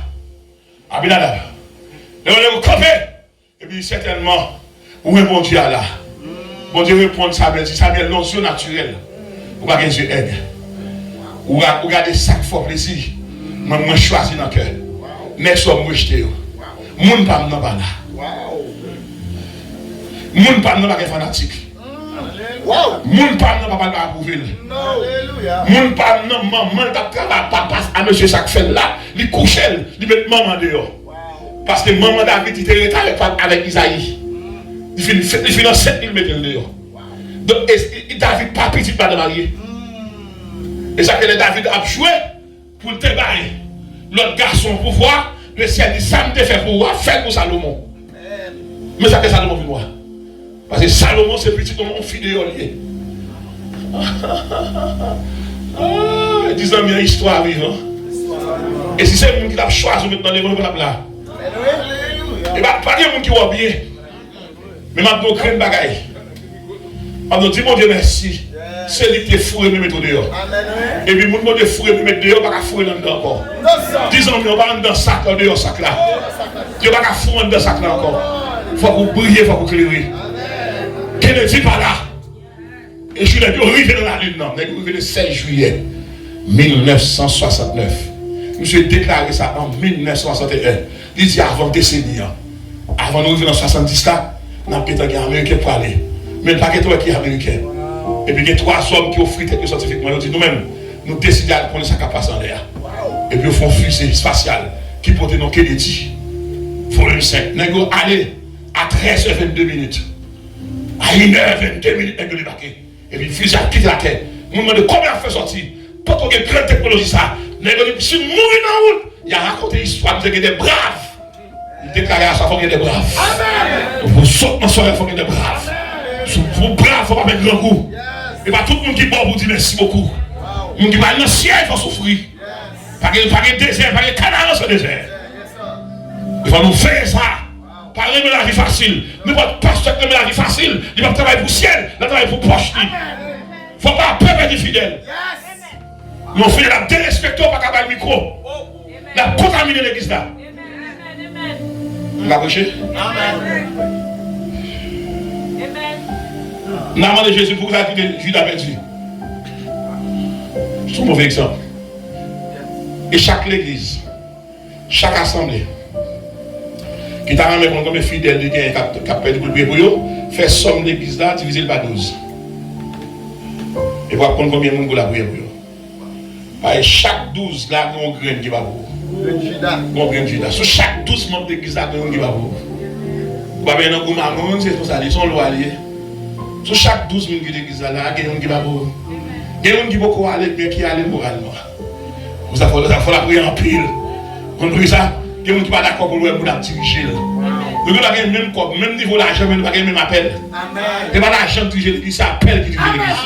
Abinadab. Les on campé. Et puis certainement, où est mon Dieu là? Mon Dieu répond Samuel, Samuel non surnaturel. Ou pas Dieu aide. Ou regardez ça qui fait plaisir. Moi choisi dans le cœur. Mais ça me rejeté. Moun pas non pas là. Moun pas non pas fanatique. Moun pas non pas approuver. Moun pas non maman t'a travail papa à monsieur chaque fait là, il couche il met maman dehors. Parce que maman David était retardé avec Isaïe. Il finit 7000 mètres dehors. Donc David pas petit pas de marié. Et ça que David a joué pour le débarrer. L'autre garçon pour voir, le ciel dit ça me fait pour voir, fait pour Salomon. Mais ça que Salomon veut voir. Parce que Salomon c'est petit comme mon fidèle lié. Disons bien histoire vivante. Et si c'est le monde qui l'a choisi maintenant les bons là. Et pas dire monde qui va bien. Mais maintenant crée une bagaille. Alors dis mon Dieu merci. C'est lui qui est fourré me mettre dehors. Et puis mon Dieu fourré me mettre dehors, pas fourré dedans encore. Disons on va dans sac dehors sac là. Dieu pas fourré dans sac là encore. Faut que vous briller, faut que vous éclairez. Kennedy pas là. Et je suis arrivé dans la lune, non. Je suis arrivé le 16 juillet 1969. Je suis déclaré ça en 1961. Il dit avant décennie. Avant de arriver dans 70 là, on a peut-être un Américain pour aller. Mais pas que toi qui est Américain. Et puis il y a trois hommes qui ont frité que scientifiquement. Ils ont dit nous-mêmes, nous décidons de prendre ça qui passe en l'air. Et puis ils font fusée spatiale qui porte nos Kennedy. Volume 5. Nous allons aller à 13h22 minutes. À 1h22 minutes, elle débarqué. Et puis, le fusil a quitté la terre. Je me demande combien elle fait sortir. Pas qu'on ait une grande technologie, ça. Mais si nous mourons dans la route, il a raconté l'histoire de des braves. Il déclarait à sa fois qu'il y a des braves. Pour sauter dans soirée, il faut qu'il y ait des braves. Pour braves, il ne faut pas mettre grand coup. Et pas tout le monde qui boit vous dit merci beaucoup. Le monde qui va dans le ciel, il faut souffrir. Pas de désert, pas de canard dans ce désert. Il faut nous faire ça. Pas aimer la vie facile. Nous pas pasteur qui aime la vie facile. Il va travailler pour le ciel, il va travailler pour proche. Il ne faut pas peur des fidèles. Nous faisons la dérespecter pas qu'à le micro. La contaminer l'église là. On va prêcher. N'a demandé Jésus pour que ça quitte Judas perdu. C'est un mauvais exemple. Et chaque église, chaque assemblée, qui t'a ramené comme fidèle de qui a perdu pour le pour eux, fait somme l'église là, diviser le par 12. Et pour apprendre combien de monde pour la prière pour eux. Chaque 12 là, il y a un grain qui va pour eux. Un grain Judas. Sur chaque 12 membres d'église là, il y a un grain qui va pour eux. Vous avez un gourmand, c'est pour ça, ils sont loyaux. Sur chaque 12 000 d'église là, il y a un qui va pour eux. Il y a un qui va beaucoup aller, mais qui aller moralement. Vous avez la prière en pile. Vous comprenez ça? Il y a un qui va d'accord pour nous diriger. Nous n'avons pas le même niveau d'argent, mais nous n'avons pas le même appel. Il n'y a pas d'argent qui dirige l'église, c'est l'appel qui dirige l'église.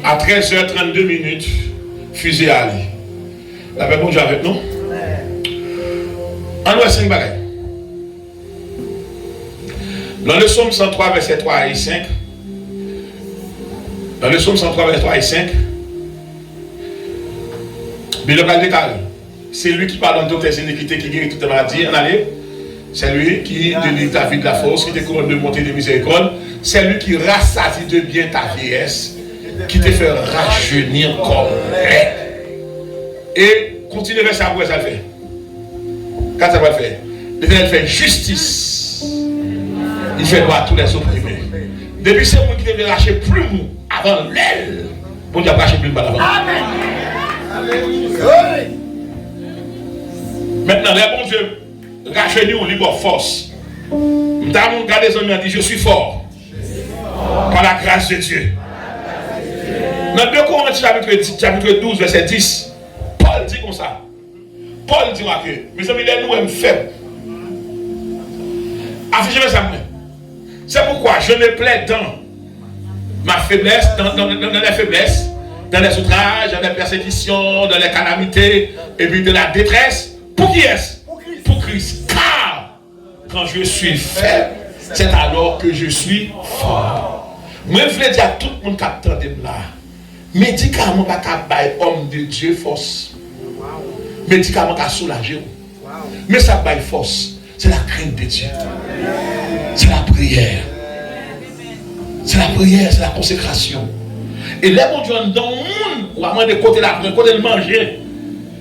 À 13h32, fusée à aller. La paix bon Dieu avec nous. On doit 5 bagages. Dans le psaume 103, verset 3 et 5. Dans le psaume 103, verset 3 et 5. Mais le cas déclaré. C'est lui qui pardonne toutes tes iniquités, qui guérit toutes tes maladies. En allée. C'est lui qui délivre ta vie de la force, qui te couronne de bonté et de miséricorde. C'est lui qui rassasie de bien ta vieillesse, qui te fait rajeunir comme lait. Et continue vers ça, ça le fait. Quand ça va le faire, l'Éternel fait justice. Il fait droit à tous les opprimés. Depuis c'est moi qui devait lâcher plus mou avant l'aile. Pour dire lâcher plus mou avant. Amen. Maintenant, les bons Dieu, rajeunir au libre force. Nous avons regardé les hommes et dit je suis fort. Par la grâce de Dieu. Dans 2 Corinthiens chapitre 12, verset 10, Paul dit comme ça. Paul dit que mes amis, les nous sommes faibles. Affichez-moi ça. C'est pourquoi je me plais dans ma faiblesse, dans les faiblesses, dans les outrages, dans les persécutions, dans les calamités, et puis de la détresse. Pour qui est-ce? Pour Christ. Car quand je suis faible, c'est alors que je suis fort. Moi, je veux dire à tout le monde qui attend là. Médicament pas capable homme de Dieu force. Médicament qui soulager. Mais ça baille force. C'est la crainte de Dieu. C'est la prière. C'est la prière, c'est la consécration. Et les bons Dieu dans le monde, ou à moins de côté la côté de manger,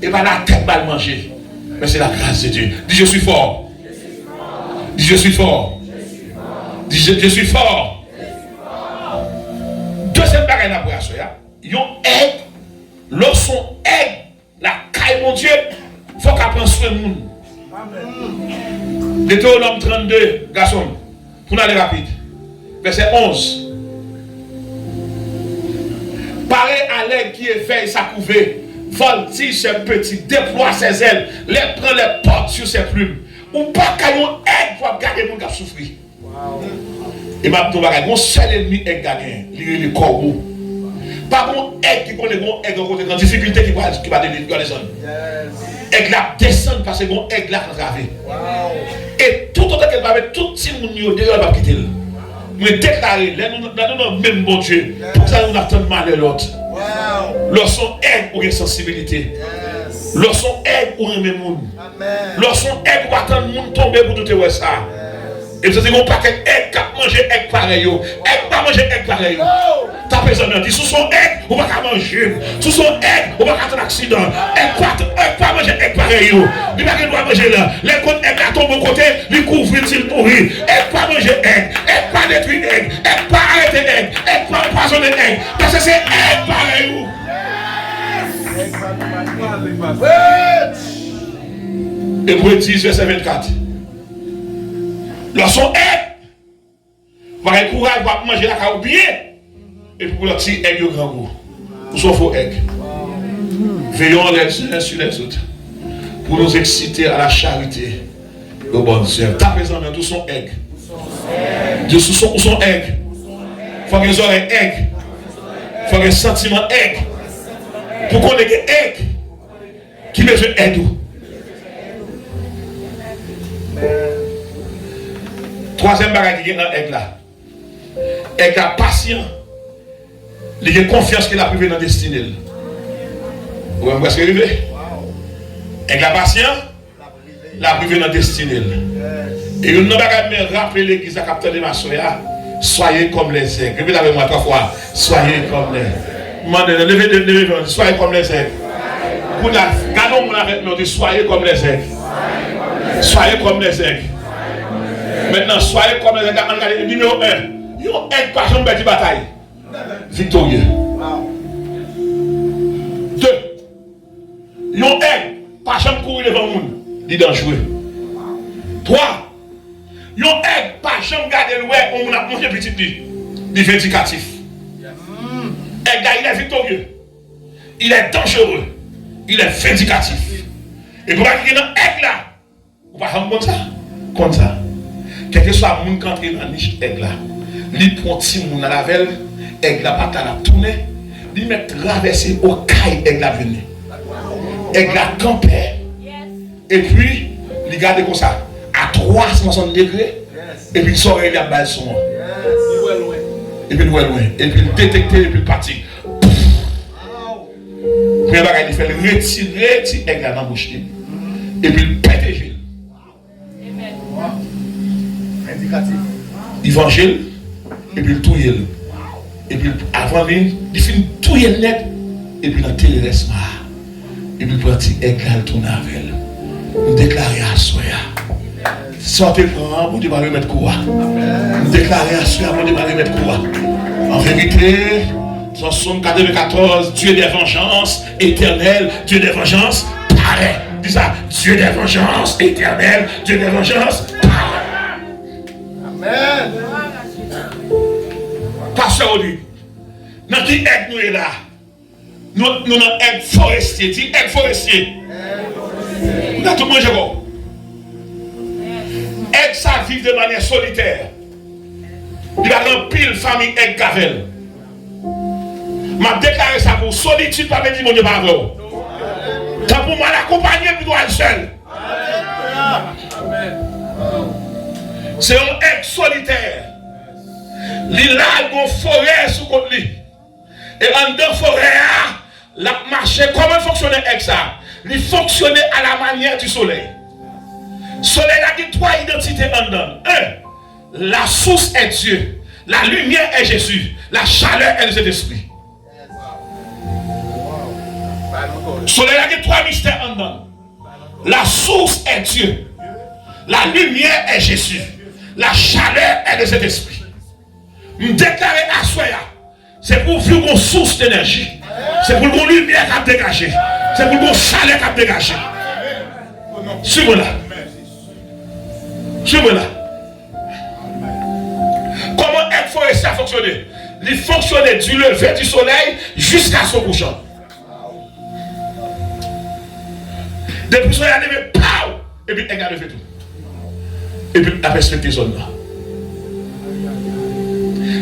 et bien la tête va le manger. Mais c'est la grâce de Dieu. Dis je suis fort. Dis je suis fort. Dis je suis fort. Deuxième bagage dans la prière, ils ont aide. Lorsqu'on aide la caille mon Dieu, il faut qu'elle prenne soin de nous. Deutéronome 32, garçon, pour aller rapide. Verset 11. Pareil à l'aigle qui éveille sa couvée, voltige ses petits, déploie ses ailes, les prend les portes sur ses plumes. Ou pas qu'il y ait un aigle pour garder mon gars souffrir. Et ma petite bagage, mon seul ennemi est gagné, le corbeau. Pas mon aigle qui connaît mon aigle en difficulté qui va délivrer les zones. Aigle là descend parce que mon aigle là gravé. Et tout autant qu'elle va mettre tout petit monde dehors, va quitter. Mais déclarer, nous même bon Dieu, pour ça nous attendons mal l'autre. Lorsqu'on aide pour une sensibilité. Lorsqu'on aide pour un même monde. Lorsqu'on aide pour attendre le monde tomber pour tout ça. Et vous avez dit, pas qu'un aide qui manger aide pareil. Aide pas manger aide pareil. Ta personne dit, sous son aide, on va pas manger. Sous son aide, on va pas faire un accident. Aide pas manger aide pareil. Il va pas manger là. Les côtes aide à tomber au côté, lui couvrir s'il pourrit. Aide pas manger aide. Aide pas détruire aide. Aide pas arrêter aide. Aide pas empoisonner aide. Parce que c'est aide pareil. Hébreux 10, verset 24. Lorsqu'on est, vous avez le courage pour manger la carotte bien, et puis pour le petit aigle au grand goût. Sauf aux aigles. Veillons les uns sur les autres pour nous exciter à la charité au bon Dieu. Tapez en main, tous sont aigles. Dieu, tous sont aigles. Il faut que les oreilles aigles. Il faut que les sentiments aigles. Pour qu'on ait des aigles qui besoin d'aide. Troisième bagage qui est dans l'aigle là. Aigle patient. Il a confiance qu'il a privé dans la destinée. Vous voyez ce que je veux dire? Aigle patient. Il a privé dans la destinée. Et nous devons rappeler l'église à capteur de ma soya. Soyez comme les aigles. Répétez avec moi 3 fois. Soyez comme les aigles. Levez, soyez comme les aigles. Gardons-nous avec nous. Soyez comme les aigles. Soyez comme les aigles. Maintenant, soyez comme les aigles. Numéro 1. Yon aigles par exemple de bataille. Victorieux. 2. Yon aigles par exemple courir devant le monde. Il est dangereux. 3. Yon aigles par exemple garder le ouais. On a mangé petit dit. Il est vindicatif. Aigle, il est victorieux. Il est dangereux. Il est vindicatif. Et pour qu'il y ait un aigle là, vous ne pouvez pas comme ça. Comme ça. Quel que soit le monde qui entre dans la niche aigle là, il prend un petit monde à la velle, aigle là, pas la tourner, il met traverser au caille aigle là venir. Aigle là camper. Et puis, il garde comme ça, à 360 degrés, et puis il sort et il a balle son. Et puis il va loin. Et puis il détecte et puis il partit. Premier bagage, il fait retirer le aigle dans la bouche. Et puis il pète les indicatif. Évangile. Et puis il touille. Et puis avant lui, il finit touiller net. Et puis il enterre le reste. Et puis il prend le aigle, il tourne avec elle. Il déclare à soi. Sortez prendre, vous devez remettre quoi? Vous déclarez à soi, vous devez remettre quoi? En vérité, Psaume 94, Dieu des vengeances éternelles, Dieu des vengeances paraît. Dis ça, Dieu des vengeances éternelles, Dieu des vengeances paraît. Amen. Pasteur Oli, dans qui aide nous est là? Nous avons un forestier, dit aide forestier. Nous avons tout mangé quoi? Aide ça vivre de manière solitaire. Il a un pile famille aide Gavel. M'a déclaré ça pour solitude, pas me dire mon Dieu pas vrai. Tant pour mal accompagner plutôt elle seule. C'est un aide solitaire. Il a une forêt sous contre lui. Et en deux forêts, la marché, comment fonctionne avec ça? Il fonctionnait à la manière du soleil. Le soleil a dit 3 identités en dedans. 1. La source est Dieu. La lumière est Jésus. La chaleur est le Saint-Esprit. Le soleil a dit 3 mystères en dedans. La source est Dieu. La lumière est Jésus. La chaleur est le Saint-Esprit. Me déclarer à soi. C'est pour vivre une source d'énergie. C'est pour une lumière qui a dégagé. C'est pour une chaleur qui a dégagé. Suivez là. Suivez là. Comment être forestier a fonctionné? Il fonctionnait du lever du soleil jusqu'à son couchant. Depuis le soleil a levé, et puis il a levé tout. Et puis il a respecté zone là.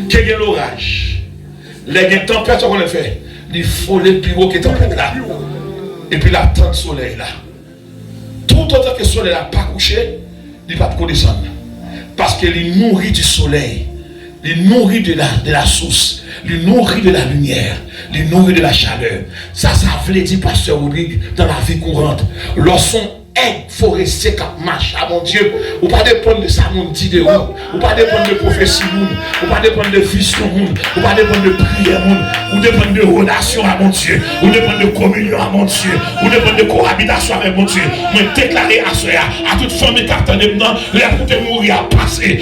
Quel est l'orage? Les tempêtes qu'on a fait, il faut les plus gros que tempête là. Et puis la tente soleil là. Tout autant que le soleil n'a pas couché, il va pas descendre. Parce qu'il nourrit du soleil, il nourrit de la source, il nourrit de la lumière, il nourrit de la chaleur. Ça veut dire, pasteur Rodrigue, dans la vie courante, lorsqu'on aide forestier qui marche à mon Dieu, ou pas dépendre de ça, mon dit de vous, ou pas dépendre de prophétie, ou pas dépendre de vision, ou pas dépendre de prière, ou dépendre de relation à mon Dieu, ou dépendre de communion à mon Dieu, ou dépendre de cohabitation avec mon Dieu. Mais déclarer à cela, à toute famille qui attend maintenant, les pour te mourir à passer,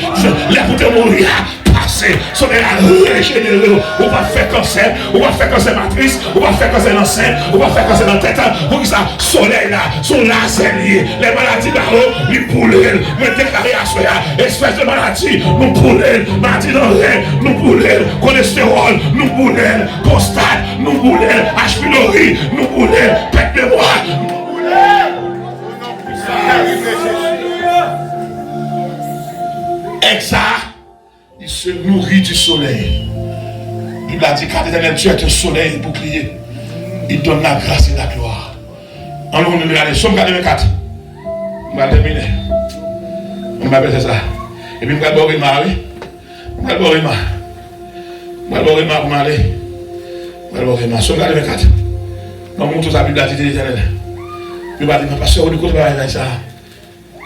les pour te mourir à passer. commencer. Soleil a régénéré. On va faire cancer. On va faire cancer matrice. On va faire cancer dans le sein. On va faire cancer dans la tête. Pour que ça, soleil là, son laser lié. Les maladies là-haut, les poulets. Mais déclaré à soi, espèce de maladie, nous poulets. Maladie dans le rein, nous poulets. Cholestérol, nous poulets. Prostate, nous poulets. H. pylori, nous poulets. Pète mémoire, nous poulets. Exact. Il se nourrit du soleil. La Bible a dit car l'Éternel Dieu est un soleil bouclier. Il donne la grâce et la gloire. En nous, nous regardons, Somme 84. On va terminer. On va faire ça. Et puis, on va boire Rima, oui. On va boire Rima. On va boire Rima pour m'aller. On va boire Rima. Somme 84. Dans mon tour, la Bible a dit l'Éternel. Puis, on va dire, ma pasteur, on ne compte pas avec ça.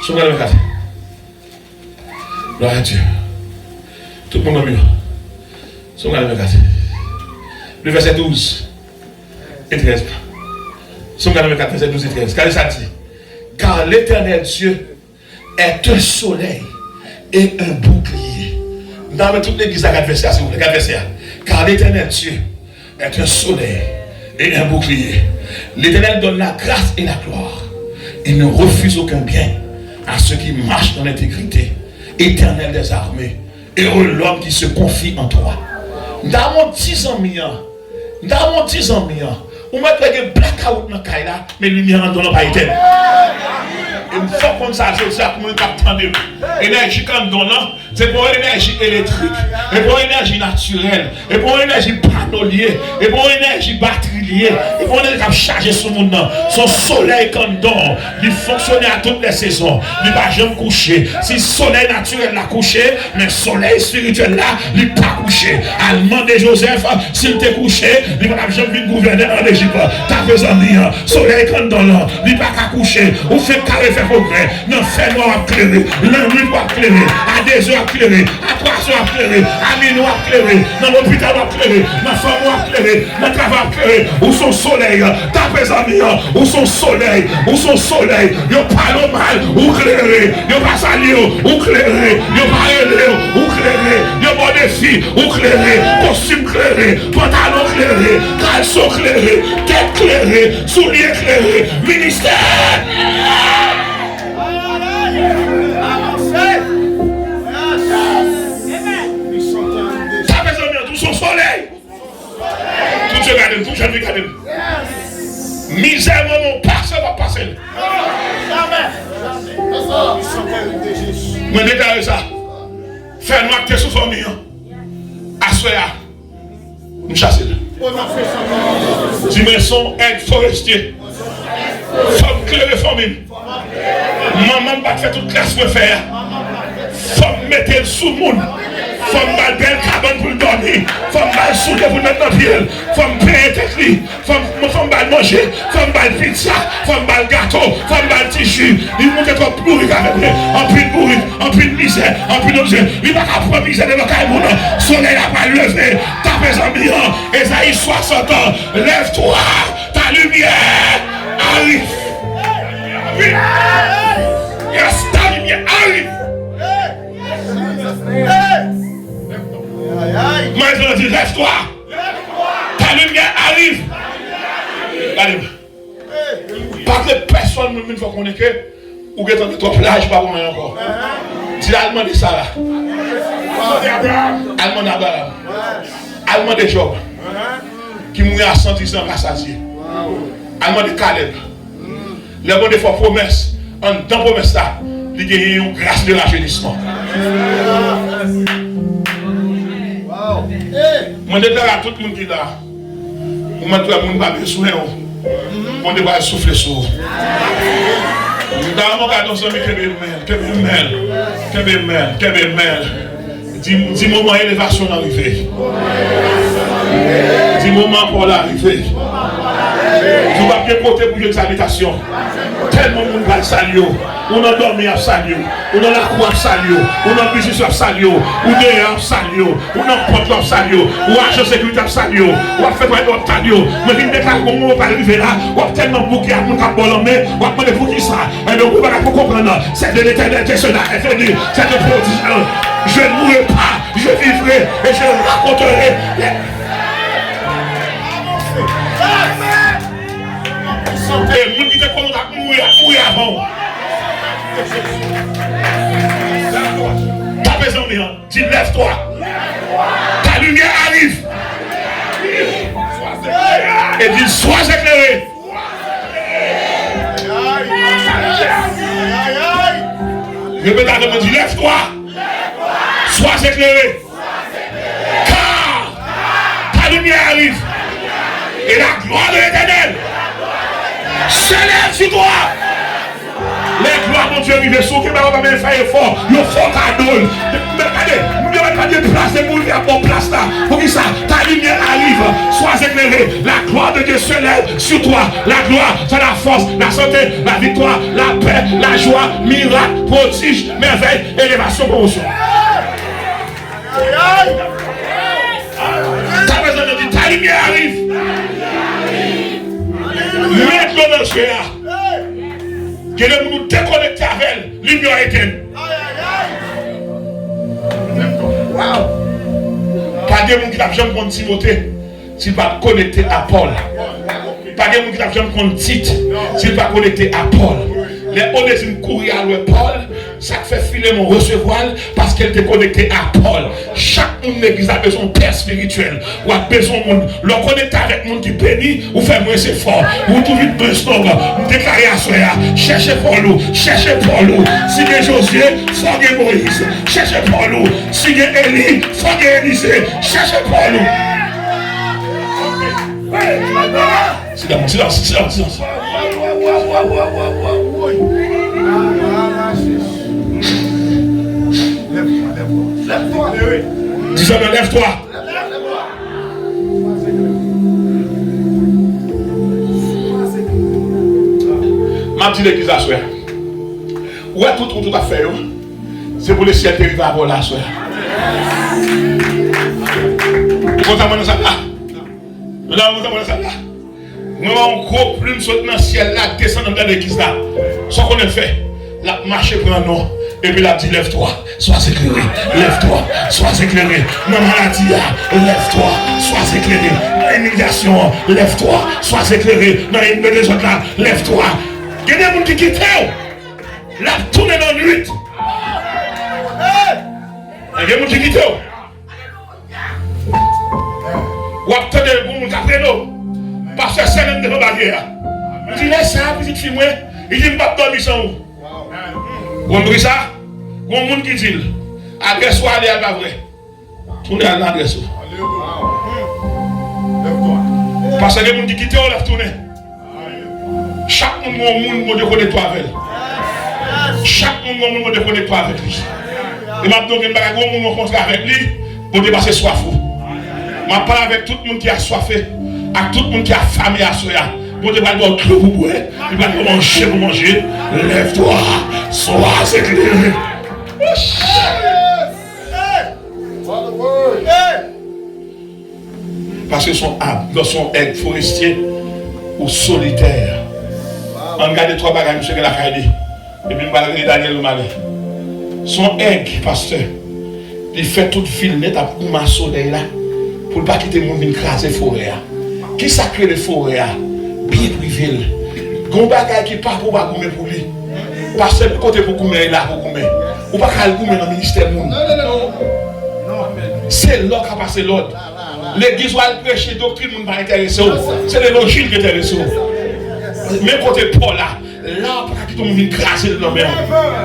Somme 84. Gloire à Dieu. Tout le monde est mieux. Somme 84. Le verset 12 et 13. Somme 84, verset 12 et 13. Car ça dit, car l'Éternel Dieu est un soleil et un bouclier. Dans toute l'église à 4 versets, s'il vous plaît, 4 versets. Car l'Éternel Dieu est un soleil et un bouclier. L'Éternel donne la grâce et la gloire. Il ne refuse aucun bien à ceux qui marchent dans l'intégrité. Éternel des armées, heureux l'homme qui se confie en toi. Dans mon 10 ans, on m'a fait un blackout dans le cas là, mais lumière en donnant pas éteinte. Il faut comme ça, je sais comment attendre. L'énergie qu'on donne, c'est pour l'énergie électrique, et pour l'énergie naturelle, et pour l'énergie panolier, et pour l'énergie batterier, et pour l'énergie qui charge sur le monde. Son soleil qu'on donne, il fonctionne à toutes les saisons. Il ne va jamais coucher. Si le soleil naturel l'a couché, mais le soleil spirituel là, il n'est pas couché. Allemand de Joseph, s'il était couché, il ne va jamais venir gouverner en Égypte. T'as besoin de rien. Soleil qu'on donne, il n'est pas qu'à coucher. Ou fait carré faire progrès. Non, fait noir à clairer. La nuit va clairer. À 2 heures clairer. À 3 heures clairer. À minuit clairer. Dans l'hôpital va clairer. Dans la femme va clairer. Dans le travail clairer. Où son soleil. T'as besoin de rien. Où son soleil. Où son soleil. Yo parle mal. Où clairer. Yo pas sali. Où clairer. Yo pas relé. Où clairer. Yo bon défi. Où clairer. Costume clairer. Pantalon clairer. Caleçon clairer. Tête clairer. Souliers clairer. Ministère. T'as besoin de tout son soleil. Tout se garde, tout se garde. Misère, mon passer va passer. Moi, déclare ça. Fais-nous acter sous famille. Assoya. Nous chasser. Dimension aide forestier. Femme claire famille. Maman va faire toute classe pour faire. Femme mettre sous le monde. Femme mal belle cabane pour le dormir. Femme mal souder pour mettre dans le pied. Femme payer tête. Femme mal manger. Femme mal pizza. Femme mal gâteau. Femme mal tissu. Il monte trop pourri avec lui. En plus de pourri. En plus de misère. En plus d'objet. Il va pas prendre misère de l'occasion. Soleil n'a pas levé. Tapez en million. Esaïe 60 ans. Lève-toi. Ta lumière arrive. Yes, ta lumière arrive. Maintenant, dis, lève-toi. Ta lumière arrive. Pas que personne ne faut qu'on est que ou que tu trop plage, pas pour moi encore. Si l'allemand de Sarah, allemand d'Abraham, allemand de Job, qui mourit à 110 ans rassasié, allemand de Caleb, les bons des fois promesses, en dans promesse là, il y a une grâce de rajeunissement. Je déclare à tout le monde qui est là, je mets tout le monde qui est là, on devrait souffler sur vous. Dans mon cas, nous sommes dis moment élévation d'arrivée. Dis moment pour l'arrivée. Tu vas bien porter pour une habitation. Tellement de monde va saluer. On a dormi à saluer. On a la croix à saluer. On a le business à saluer. On a dehors à saluer. On a le porte à saluer. On a la sécurité à saluer. On a fait quoi à saluer. Mais il déclare comment on va arriver là. On a tellement de bouquets à mon cap en main. On a demandé pour qui ça. Et donc on va comprendre. C'est de l'éternel que cela est venu. C'est de prodige. Je ne mourrai pas. je vivrai et je raconterai. Et le monde qui te connaît à mourir avant. Ta maison, dis lève-toi. Ta lumière arrive. Et dis sois éclairé. Répète à tout le monde, dis lève-toi. Sois éclairé. Car ta lumière arrive. Et la gloire de l'Éternel s'élève sur toi. Les gloires, mon Dieu, arrivent sur qui va même faire effort. Le fort cadeau. Regardez, nous devons pas déplacer pour venir à mon place là. Pour que ça, ta lumière arrive. Sois éclairé. La gloire de Dieu se lève sur toi. La gloire, c'est la force, la santé, la victoire, la paix, la joie, miracle, prodige, merveille, élévation, promotion. Ta besoin de dire, ta lumière arrive. Mets-le dans le ciel. Que nous déconnecter avec elle, lumière éteinte. Pas de monde qui n'a jamais compte Timothée, s'il va connecter à Paul. Pas de monde qui n'a jamais compte Tite, s'il va connecter à Paul. Les Onésime courir à Paul, ça fait filer mon recevoir parce qu'elle était connectée à Paul. Chaque monde l'église a besoin de père spirituel, ou a besoin de monde. L'on connecte avec monde qui bénit, ou fait moins c'est fort. Ou tout vite brainstorm, ou déclarer à soi, cherchez Paul, cherchez Paul. Signez Josué, forgez Moïse. Cherchez Paul, signez Élie, forgez Élisée. Cherchez Paul. Silence. Dis-moi, lève-toi. Ma petite église à soir. Où est tout à fait? C'est pour le ciel qui arrive à voler à soir. Comment ça va? Nous avons gros plume sur le ciel là, descendant dans l'église là. Ce qu'on a fait, la marche prend nom. Et puis la dit lève-toi, sois éclairé, lève-toi, sois éclairé. Dans la maladie, lève-toi, sois éclairé. Dans l'immigration, lève-toi, sois éclairé. Dans les autres là, lève-toi. Il y a des gens qui quittent, la tourne dans la nuit. Il y a des gens qui quittent. Ou attendez pour nous après nous. Parce que c'est l'un de nos barrières. Il dit laisse ça, petite fille, il dit je ne vais pas dormir sans vous. Vous comprenez ça? Il y a des gens qui disent adresse ou aller à la vraie. Tournez à l'adresse. Parce que les gens qui quittent, on lève tourner. Chaque monde connaît toi avec. Chaque monde connaît toi avec lui. Et maintenant, il y a des gens qui rencontrent avec lui pour dépasser soif. Je parle avec tout le monde qui a soifé, avec tout le monde qui a famé à soya. Pour te parler de l'eau pour boire, tu vas manger pour manger. Lève-toi, sois éclairé. Parce que son âme, dans son aigle forestier ou solitaire. On regarde trois bagages, monsieur qui l'a caillé. Et puis, on va regarder Daniel le malin. Son aigle, pasteur, il fait toute ville nette à un soleil là. Pour ne pas quitter le monde venir craser la forêt. Qui sacré les forêts? Bien privé. Gon bagay qui pas pour pas pour lui. Parce que côté pour comer là pour comer. Ou pas qu'à comer dans le ministère monde. C'est là qu'a passé l'ordre. L'église va prêcher doctrine monde pas intéressé. C'est les logiques qui intéressent. Même côté Paul là. Là, pas quitter le monde venir craser le mer.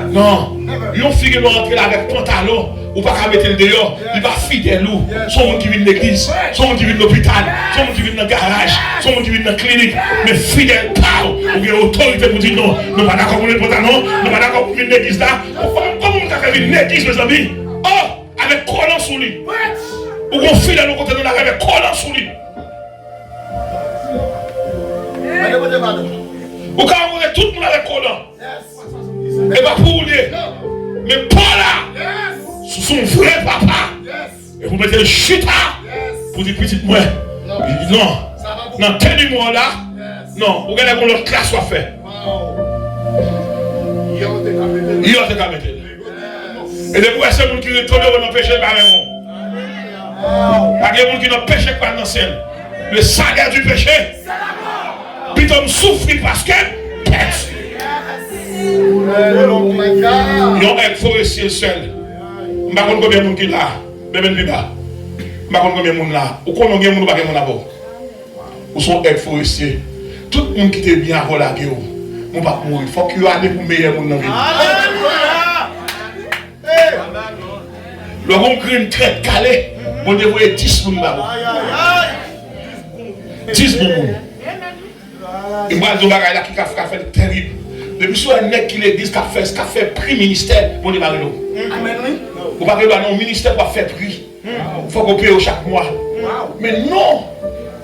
Non. Yon fille qui entrer là avec pantalon. Ou pas qu'à mettre le dehors, il va fidèle ou. Son monde qui vient de l'église, son monde qui vient de l'hôpital, son monde qui vient dans le garage, son monde qui vient dans la clinique, mais fidèle pas ou bien autorité pour dire non, nous pas d'accord pour le pantalon, nous pas d'accord pour venir de l'église là. Comment on peut venir de l'église, mes amis? Oh, avec collant sous lui. Ou qu'on fidèle au côté de la avec collant sous lui. Ou quand on voit tout le monde avec collant. Et pas pour lui. Mais pas là. Son vrai papa. Et vous mettez le chuta pour dire petite moi. Non, tenez-moi là. Non, vous regardez comment l'autre classe soit fait. Il y a des caméras. Et les fois, c'est nous qui retournent dans le péché par un Pas de monde qui n'a péché pas dans scène. Le salaire du péché. Puis on souffre parce que ils ont un forestier seul. Je ne sais pas combien de monde qui est là. Je ne sais pas combien de monde là. Ou combien de monde qui est là. Ou sont aides forestiers. Tout le monde qui est bien à la guerre. On va mourir. Il faut qu'il y ait un meilleur monde dans la vie. Le monde qui est très calé. On devrait 10 personnes là. 10 personnes. Et moi, je vais qui a fait terrible. Depuis que un nec qui l'église qui a fait prix ministère, on est marié. Vous parlez de non, ministère va faire prix. Il faut qu'on paye chaque mois. Mais non!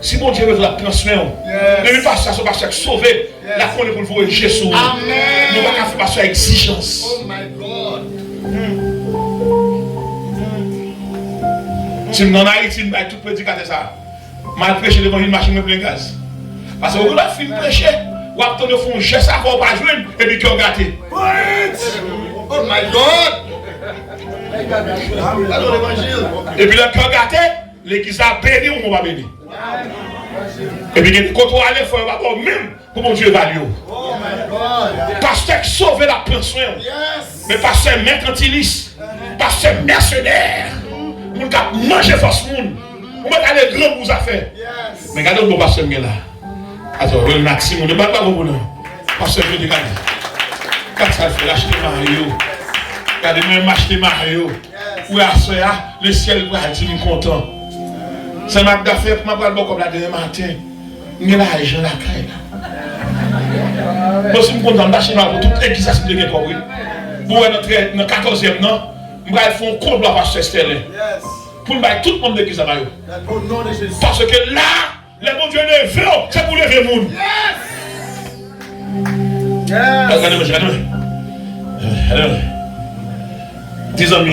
Si mon Dieu veut la prendre soin, ne lui pas ça, c'est parce que sauver la foi pour le voir Jésus. Nous ne pouvons pas faire ça exigence. Oh my God. Si nous en Haïti, nous avons tout prédicateur ça. Mal prêcher devant une machine de plein gaz. Parce que vous avez fini de prêcher, vous avez de fond, je sais qu'on va jouer, et puis qu'on gâté. Oh my God. Alors l'évangile. Et puis le cœur gâté, l'église a béni ou on va béni. Et puis quand on va aller faire même pour mon Dieu évalue. Oh my God. Pasteur qui sauve la pension. Mais pasteur mercantiliste. Pasteur mercenaire. Vous avez mangé force monde. Vous avez les grands vous affaires. Mais regardez mon pasteur là. Alors, le maximum, ne parle pas beaucoup non. Pasteur je dis quand ça fait acheter Mario. Regardez même acheter Mario. Oui, à ce le ciel va dire content. C'est ma d'affaires pour ma beaucoup comme la dernière matin. Mais l'argent la caille là. Moi, si je suis content d'acheter pour toute l'église, ça se dit quoi, oui. Pour entrer dans le 14e, non, je vais faire un compte pour pasteur Sterling. Pour me battre tout le monde de l'église à Mario. Parce que là, les bons dieux ne veulent, c'est pour lever le monde. Regardez-moi, regardez-moi. 10 ans,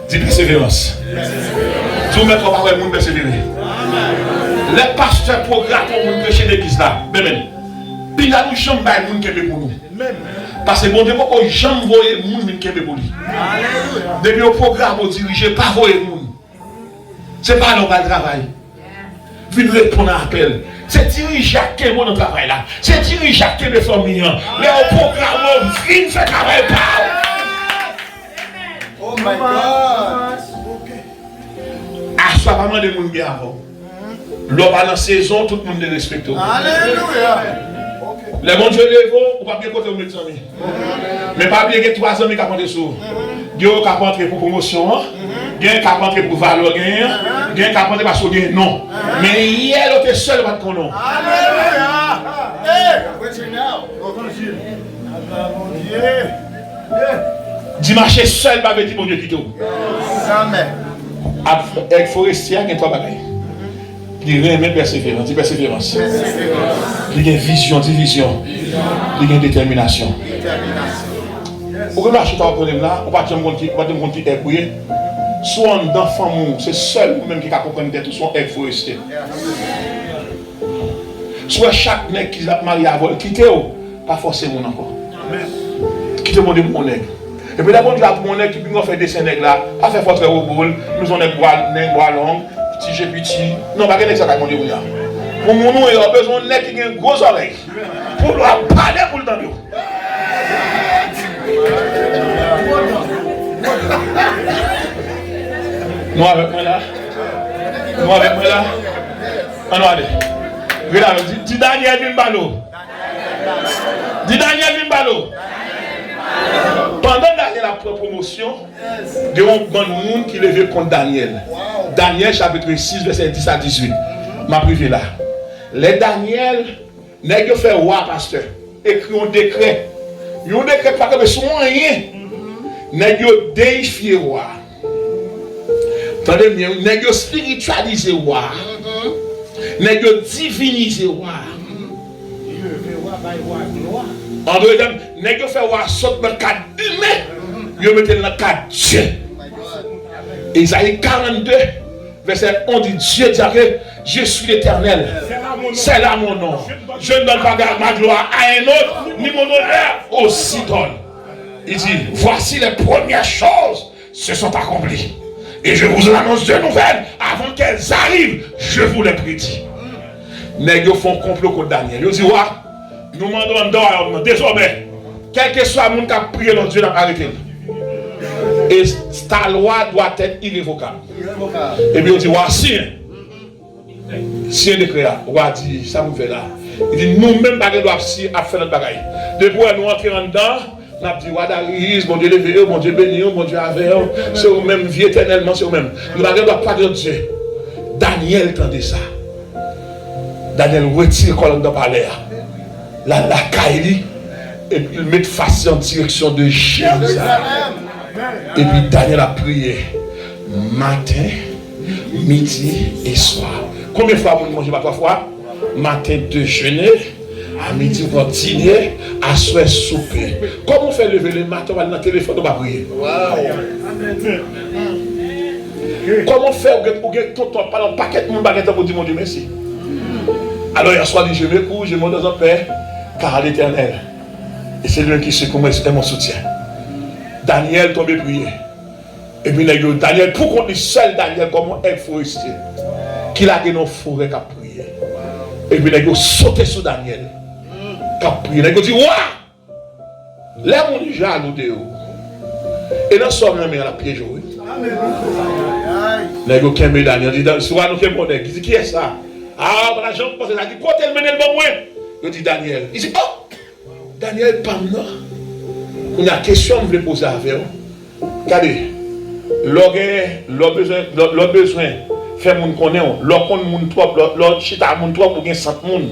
10 persévérance. Si vous mettez pas le monde persévérer. Les pasteurs programment pour nous prêcher l'église là. Puis là, nous sommes pas les gens qui sont pour nous. Parce que bon Dieu, pourquoi nous sommes les gens qui sont pour nous. Depuis le programme, on dirige, pas les gens. Ce n'est pas leur travail. Venez répondre à l'appel. C'est diriger quel monde dans travail là. C'est diriger quel famille. Mais au programme, venez faire travail pas. Oh my God. Ah, soit vraiment des gens bien avant. L'homme à la saison, tout le monde les respecte. Alléluia. Les bons dieux les vont, ou pas bien côté de mes amis. Mais pas bien que 3 amis qui ont des sous. Dieu qui a rentré pour promotion, bien qui a rentré pour valeur, bien qui a rentré parce que bien non. Mais hier, il était seul avec ton nom. Alléluia. Dimanche seul, pas dire mon Dieu qui tout. Jamais. Avec forestier, il y a 3 bagailles. Il y a persévérance, persévérance. Il y a vision, division. Il y a détermination. Pour que nous achètons un problème là, on va dire que qui est bouillé. Soit un enfant, c'est seul même qui comprend tout son aide forestier. Soit chaque nègre qui a marié à vol, quittez pas forcément encore. Quittez mon nègre. Et puis d'abord, mon nègre qui peut faire des nègres là, pas faire votre au boule, nous on est bois long, petit j'ai petit. Non, pas que nègre ça va mon Dieu. Pour mon nom, il a besoin de nègre qui a une grosse oreille. Pour lui parler pour le temps. Nous avec moi là. Nous avec moi là. On va aller. Regarde, dis Daniel Vimbalo. Dis Daniel Vimbalo. Pendant Daniel la promotion, il y a un bon monde qui levait contre Daniel. Daniel chapitre 6, verset 10 à 18. Ma privé là. Les Daniel, n'est-ce fait roi pasteur. Écrit un décret. Il y a un décret pas que son rien. N'est-ce déifié roi. Attendez bien, n'est-ce spiritualisé roi. N'est-ce divinisé roi. En deux temps, n'est-ce fait roi saute dans le cadre humain. Il met dans le cadre Dieu. Isaïe 42, verset 11 dit Dieu dit que je suis l'Éternel. C'est là mon nom. Je ne donne pas ma gloire à un autre, ni mon honneur aussi donne. Il dit, voici les premières choses se sont accomplies. Et je vous annonce deux nouvelles. Avant qu'elles arrivent, je vous les prédis. Nèg font complot contre Daniel. Ils disent, ouais, nous demandons désormais, quel que soit le monde qui a prié dans Dieu, n'a pas arrêté. Et ta loi doit être irrévocable. Et puis on dit, voici, si un décret là, on va dire, ça nous fait là. Il dit, nous-mêmes, nous doivent faire notre bagaille. Depuis nous entrer en dedans, on a dit, Wadaris, mon Dieu levé, mon Dieu béni, mon Dieu avec, c'est eux-mêmes, vie éternellement, c'est eux-mêmes. Nous ne doivons pas dire Dieu. Daniel tendait ça. Daniel retire la colonne de palais. La caille, et puis il met face en direction de Jérusalem. Et puis Daniel a prié matin, midi et soir. Combien de fois vous mangez pas 3 fois? Matin déjeuner, à midi pour dîner, à soir souper. Comment on fait lever le matin, on va dans le téléphone, on va prier. Comment faire pour que tout le temps parle un paquet de monde pour dire mon Dieu merci. Alors il y a soit dit je me couche, je monte dans un paix, car à l'Éternel. Et c'est lui qui sait comment est mon soutien. Daniel tombé prier. Et puis Daniel, pour qu'on dise seul Daniel, comment un forestier, qu'il a gagné une forêt qui a prié. Et puis il a sauté sur Daniel, qui a prié. Il a dit, waouh! Là, on est jaloux de vous. Et dans ce moment, il a piégé. Il a dit, Daniel, il dit, souvent nous sommes il dit, qui est ça? Ah, la jambe, il a dit, quand elle mène le bon moins? Il dit, Daniel. Il dit, oh! Daniel, pas non. Il y a une question que je vais poser avec vous. Regardez, l'on besoin faire mon connaître, l'on compte mon trop, l'on chita mon trop pour gagner 100 moun,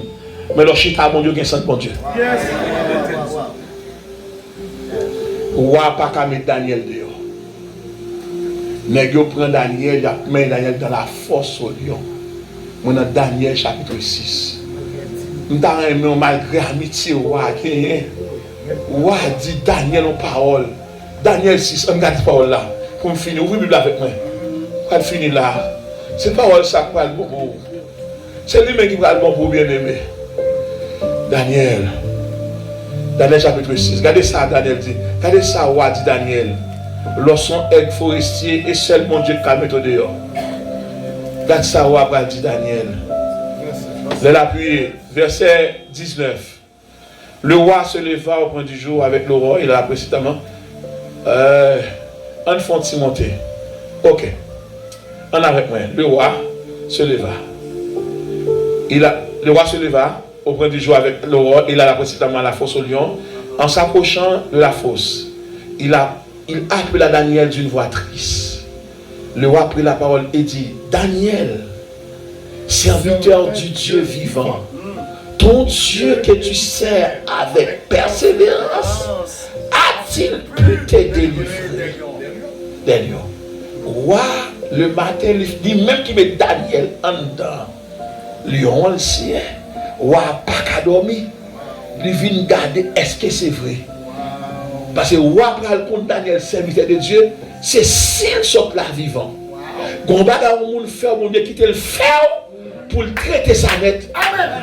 mais l'on chita mon Dieu gagne 100 bon Dieu. Roi pas qu'à mettre Daniel dehors. Nèg yo prend Daniel, il a mis Daniel dans la force au lion. Mon dans Daniel chapitre 6. Nous t'avons malgré amitié roi qui roi dit Daniel en parole. Daniel 6, on garde parole là. Pour me finir, ouvrez la Bible avec moi. Quand je finis là, c'est parole ça pour le bon pour. C'est lui-même qui va le bon pour bien aimer. Daniel chapitre 6. Regardez ça, Daniel dit. Regardez ça, roi dit Daniel. Lorsqu'on est forestier et seul mon Dieu qui a mis au dehors. Regardez ça, roi dit Daniel. L'appui, verset 19. Le roi se leva au point du jour avec l'aurore, il a précisément un fond de monter. Ok. En avec moi. Le roi se leva. Le roi se leva au point du jour avec l'aurore, il a précisément la fosse au lion. En s'approchant de la fosse, il appela Daniel d'une voix triste. Le roi prit la parole et dit, Daniel, serviteur du Dieu vivant, ton Dieu que tu sers avec persévérance, a-t-il pu te délivrer des lions? Roi, le matin, lui-même qui met Daniel en dedans, lion le sien, roi pas qu'à dormir, lui vient garder, est-ce que c'est vrai? Parce que roi pral contre Daniel, serviteur de Dieu, c'est s'il soit là vivant. Quand on va faire, on doit quitter le fer pour le traiter sa net. Amen.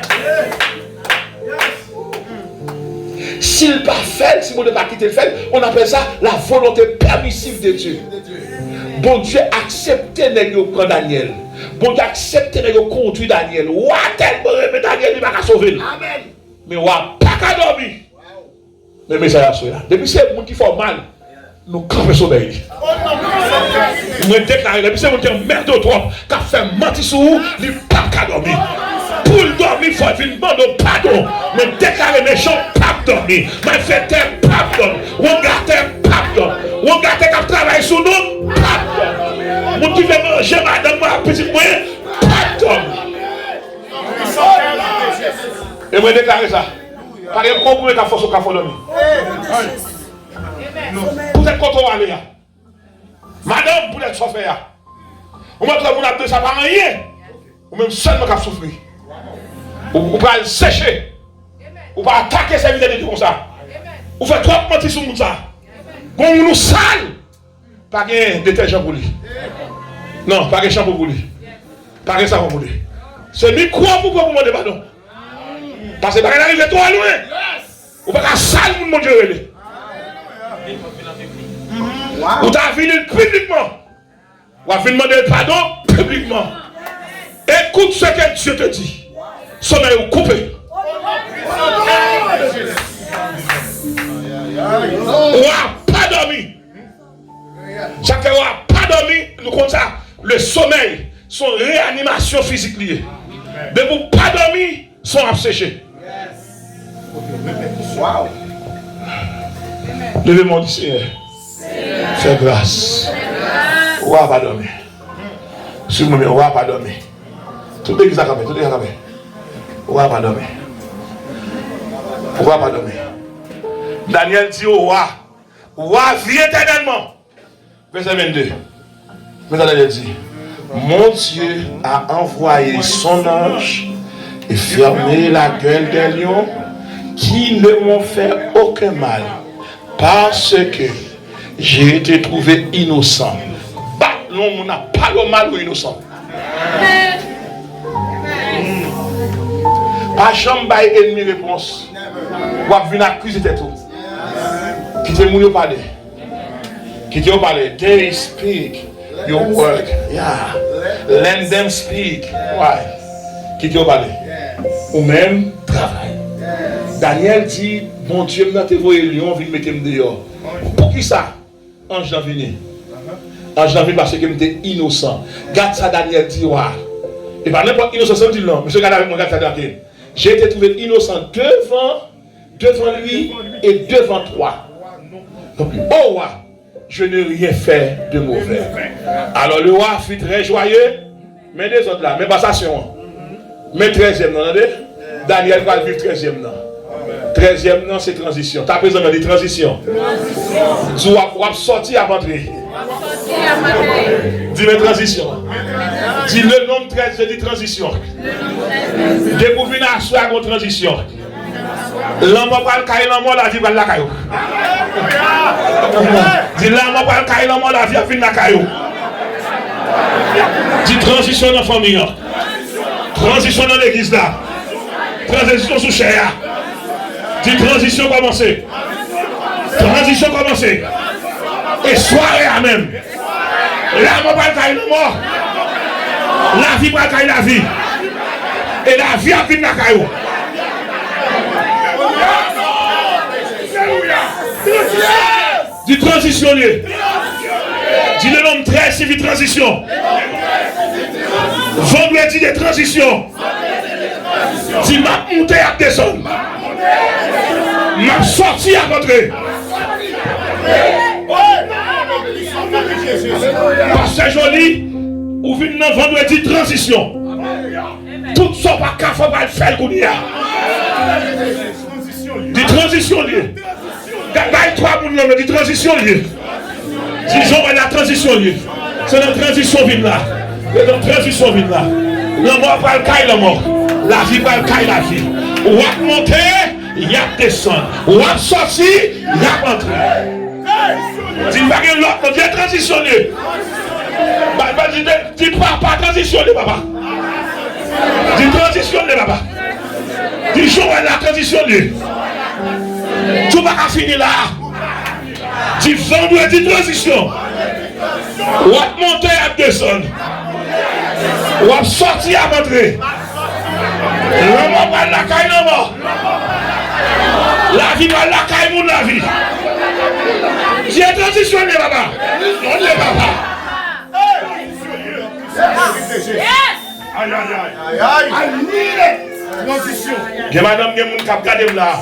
S'il pas fait, si on ne pas quitter le fait, on appelle ça la volonté permissive de Dieu. Bon Dieu accepte de Daniel. Bon Dieu accepte de conduire Daniel. Ouah, tellement Daniel, il va pas sauver. Amen. Mais ouah, pas qu'à dormir. Mais message là. Depuis c'est le monde qui fait mal, nous campons sur lui. Nous déclarons, depuis c'est le monde qui a merde au trop, qui a fait mentir sur vous, il n'est pas qu'à dormir. Pour le dormir, il faut venir demander pardon. Mais déclarer méchant, pas dormir. Mais fait pas dormir. On garde pardon. On garde qui travaille sur nous, pardon. Mon qui veut manger, madame, ma petite moyen, pardon. Et moi déclarer ça. Par exemple, comment vous pouvez faire force au café dormir? Vous êtes content d'aller là. Madame, vous êtes chauffeur là. Vous m'avez dit que ça ne va rien. Ou même seulement qu'à souffrir. Vous pouvez le sécher. Vous pouvez attaquer ces vides de Dieu comme ça. Vous faites trop mentir sur nous ça. Quand vous nous sale, pas de détergent pour lui. Non, pas de shampoo pour lui. Pas de savon pour lui. C'est micro pour vous demander pardon. Parce que vous n'arrivez trop loin. Vous pouvez sale mon Dieu. Vous avez vu publiquement. On va demander pardon publiquement. Écoute ce que Dieu te dit. Sommeil ou coupé. On n'a pas dormi. Chacun n'a pas dormi. Nous comme ça, le sommeil, son réanimation physique liée. Mais vous pas dormi, sont abséchés. Wow. Levez mon Seigneur. Fais grâce. On n'a pas dormi. Si vous on n'a pas dormi. Tout le monde a campé, tout le monde a campé. On n'a pas dormi. On n'a pas dormi. Daniel dit au roi, vit éternellement. Verset 22. Daniel dit, mon Dieu a envoyé son ange et fermé la gueule des lions qui ne m'ont fait aucun mal parce que j'ai été trouvé innocent. Bah, non, on n'a pas le mal ou innocent. Pas jamais ennemi réponse. Ou à venir accuser tout. Qui te moun parler. Qui te parler. They speak your word. Yeah. Let them speak. Why? Qui te parler. Ou même travail. Daniel dit, mon Dieu m'a envoyé lion, vient mettre dehors. Pour qui ça? Ange venu. Ange venu parce que j'étais innocent. Garde ça Daniel dit ouais. Et pas n'importe innocent, ça veut dire non. Monsieur regarde mon gars Daniel. J'ai été trouvé innocent devant lui et devant toi. Donc, oh roi, je n'ai rien fait de mauvais. Alors le roi fut très joyeux, mais les autres là, mais passation. Mais 13e, non, Daniel va vivre 13e, non. 13e, non, c'est transition. Tu as besoin de transition. Tu vas sortir avant de dis-moi transition. Dis le nom 13, je dis transition. Découvrir une assoir à transition. L'homme va le cailler, l'homme la vie va la caillou. Dis l'homme va le cailler, l'homme la vie va venir la caillou. Dis transition dans la famille. Transition dans l'église là. Transition sous chair. Dis transition commencer. Transition commencer. Et soirée à même. L'homme va le cailler, l'homme. La vie va le cailler la vie. Et la vie va venir la caillou. Dis transitionner. Dis le nom 13 c'est vite transition. Vendredi de transition. Dis m'a monté à descendre. M'a sorti à rentrer. Parce que joli, ou vient dans vendredi transition. Tout ça pas qu'à faire qu'on y a. Dis transition liée. Gagne 3 moun l'homme, dis transition liée. Disons la transition liée. C'est la transition vide là. C'est la transition vide là. La mort va le caille la mort. La vie va le caille la vie. Ou va monter, il y a descendre. Ou va sortir, il y a rentrer. Dis pas que l'autre vient transitionner. Dis pas transitionner papa. Dis transitionner papa. Dis jour la transitionner. Tout va finir là. Dis vendredi transition. Ou va monter à descendre. Ou va sortir à rentrer. L'homme va la caille l'homme. La vie va la caille mon la vie. J'ai transitionné papa. Non le papa. Aïe aïe aïe. Aïe aïe. Transition. Que madame qui moun k'ap gade là.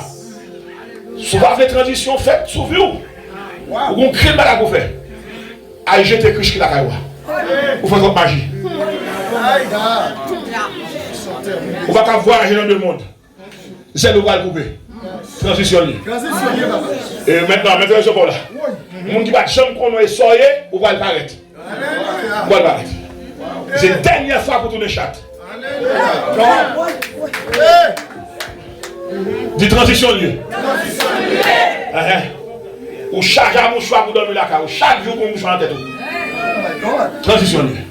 Souvent les transitions faites sous vous. Ou on crée mal à vous faire. Aïe jeter couche qui la caille. Ou faire votre magie. On va pas voir dans le monde. C'est nous va le couper. Transition liée. Et maintenant je là. Moun qui va chambre qu'on est soyé, ou va le paraître. On va le paraître. C'est la dernière fois pour tourner chat. Dis transition liée. Ou chaque jour mouchoir pour dormir la carte. Chaque jour pour mouchoir en tête. Transition liée.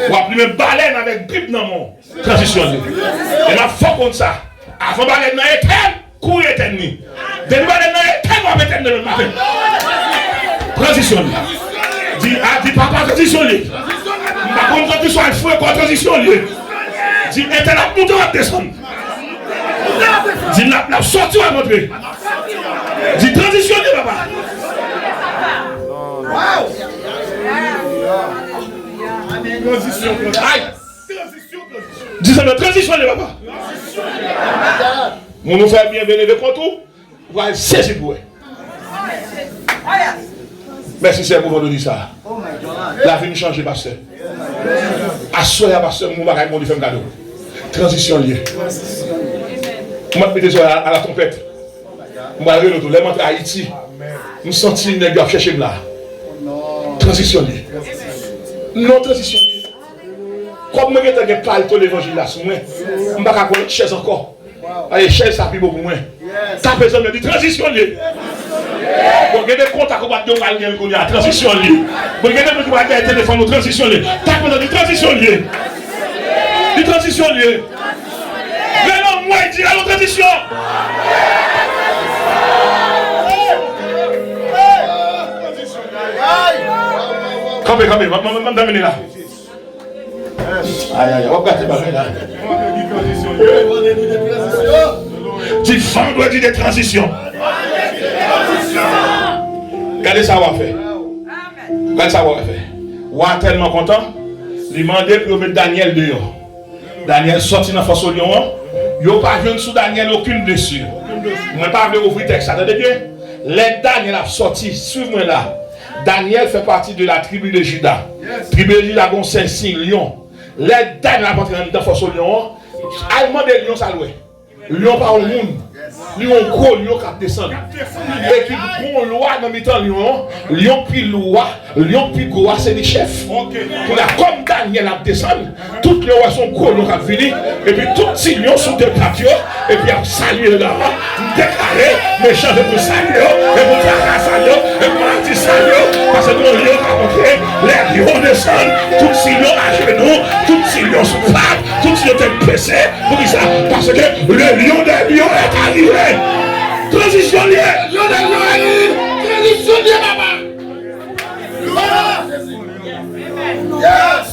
Ou appeler même baleine avec Bible dans mon. Transition liée. Et ma foi comme ça. Avant baleine dans l'éternel, courir éternel. Dès que baleine dans l'éternel, on va mettre dans le matin. Transition liée. Dis papa, transition lié. Par contre, transition, il faut quoi transition lié. Dis, internet, monte à descendre. Dis, la sortie à montrer. Dis, transition lié, papa. Transition. Dis, ça me transition lié, papa. Mon nous fait bien venir de contour. Vous allez saisir pour eux. Merci, c'est pour vous dire ça. La vie nous change, pasteur. Assoyez, pasteur, mon bagage, mon fait un cadeau. Transition liée. Je vais mettre à la trompette. Je vais aller autour. Je vais monter à Haïti. Je me sens une nègre chercher là. Transition liée. Non, transition liée. Comme je vais parler de l'évangile là, je ne vais pas connaître chaise encore. Allez, chaise, ça fait beaucoup moins. Ça fait ça, me dit transition liée. Vous avez des contacts qui ont été en transition liée. Vous avez des gens qui ont été téléphone en transition liée. T'as dit transition liée. Dit transition liée. Mais non, moi, il dit la transition. Campez, m'amener là. Aïe, aïe, on va gâter ma là. Dit vendredi de transition. Regardez ça, on va faire. Regardez ça, on va faire. On est tellement content. Il m'a demandé pour mettre Daniel dehors. Daniel sorti dans la force au lion. Il n'y a pas vu sous Daniel aucune blessure. Je ne vais pas ouvrir le texte. Attendez bien. Les Daniel a sorti. Suivez-moi là. Daniel fait partie de la tribu de Juda. Tribu de Juda a 5 signes lions. Les Daniel a entré dans la force au lion. Allemand des lions, ça loué. Lion par le monde. Lion gros, lion qui descend. Et puis, bon loi dans le temps, lion puis loi, lion puis goa, c'est les chefs. Pour la comme Daniel a descendu, toutes les rois sont gros, lion qui venir. Et puis, tous ces lions sont des patios. Et puis, saluer là, déclarer, mais changer pour saluer, et pour faire saluer, et pour dire saluer. Parce que nos lions ont montré, les lions descendent, tous ces lions à genoux, tous ces lions sont plates, tous ces lions sont pressés. Pour ça, parce que le lion des lions est arrivé. Transition liée. Lion des lions est arrivé. Transition liée, papa. Yes.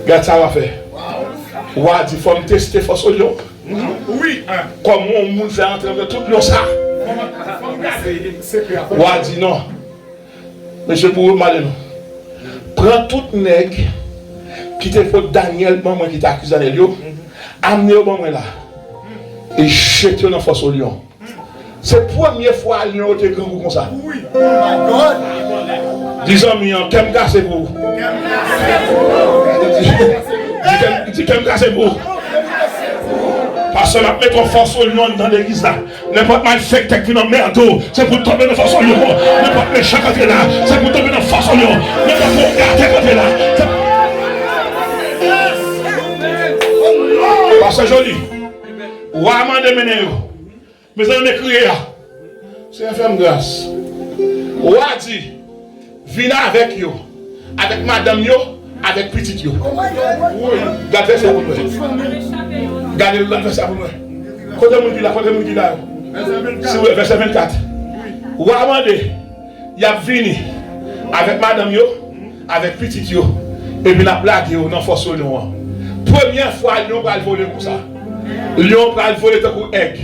Regarde ça, on va faire. On va dire, il faut me tester face au lion. Oui. Comment on fait entrer dans tout lion ça? On va dire non. Monsieur, pour vous, malin. Prends toute nègre qui te faut Daniel, maman qui t'accuse à l'élio, amenez au moment là et jetez dans face au lion. C'est la première fois que lion était grand comme ça. Oui. Disons, qu'est-ce que c'est pour vous? Dis qu'est-ce que c'est pour vous? Parce que la mettre en force au lion dans l'église là. N'importe mal fait qui dans merde, c'est pour tomber dans force au lion. N'importe méchant côté là, c'est pour tomber dans force au lion. N'importe pour garder côté là. Parce que joli. Ou amende mener. Mais on est crié. C'est un femme grâce. Ou a dit, venez avec yo, avec madame yo, avec petite yo. Gardez ça pour nous. Gardez ça pour nous. Côté mon dit là, côté mon dit là. Verset 24. Ou amende, il a venu avec madame yo, avec petite yo, et puis la blague yo dans force au nom. Première fois, Lyon va voler comme ça. Lyon va voler comme aigle.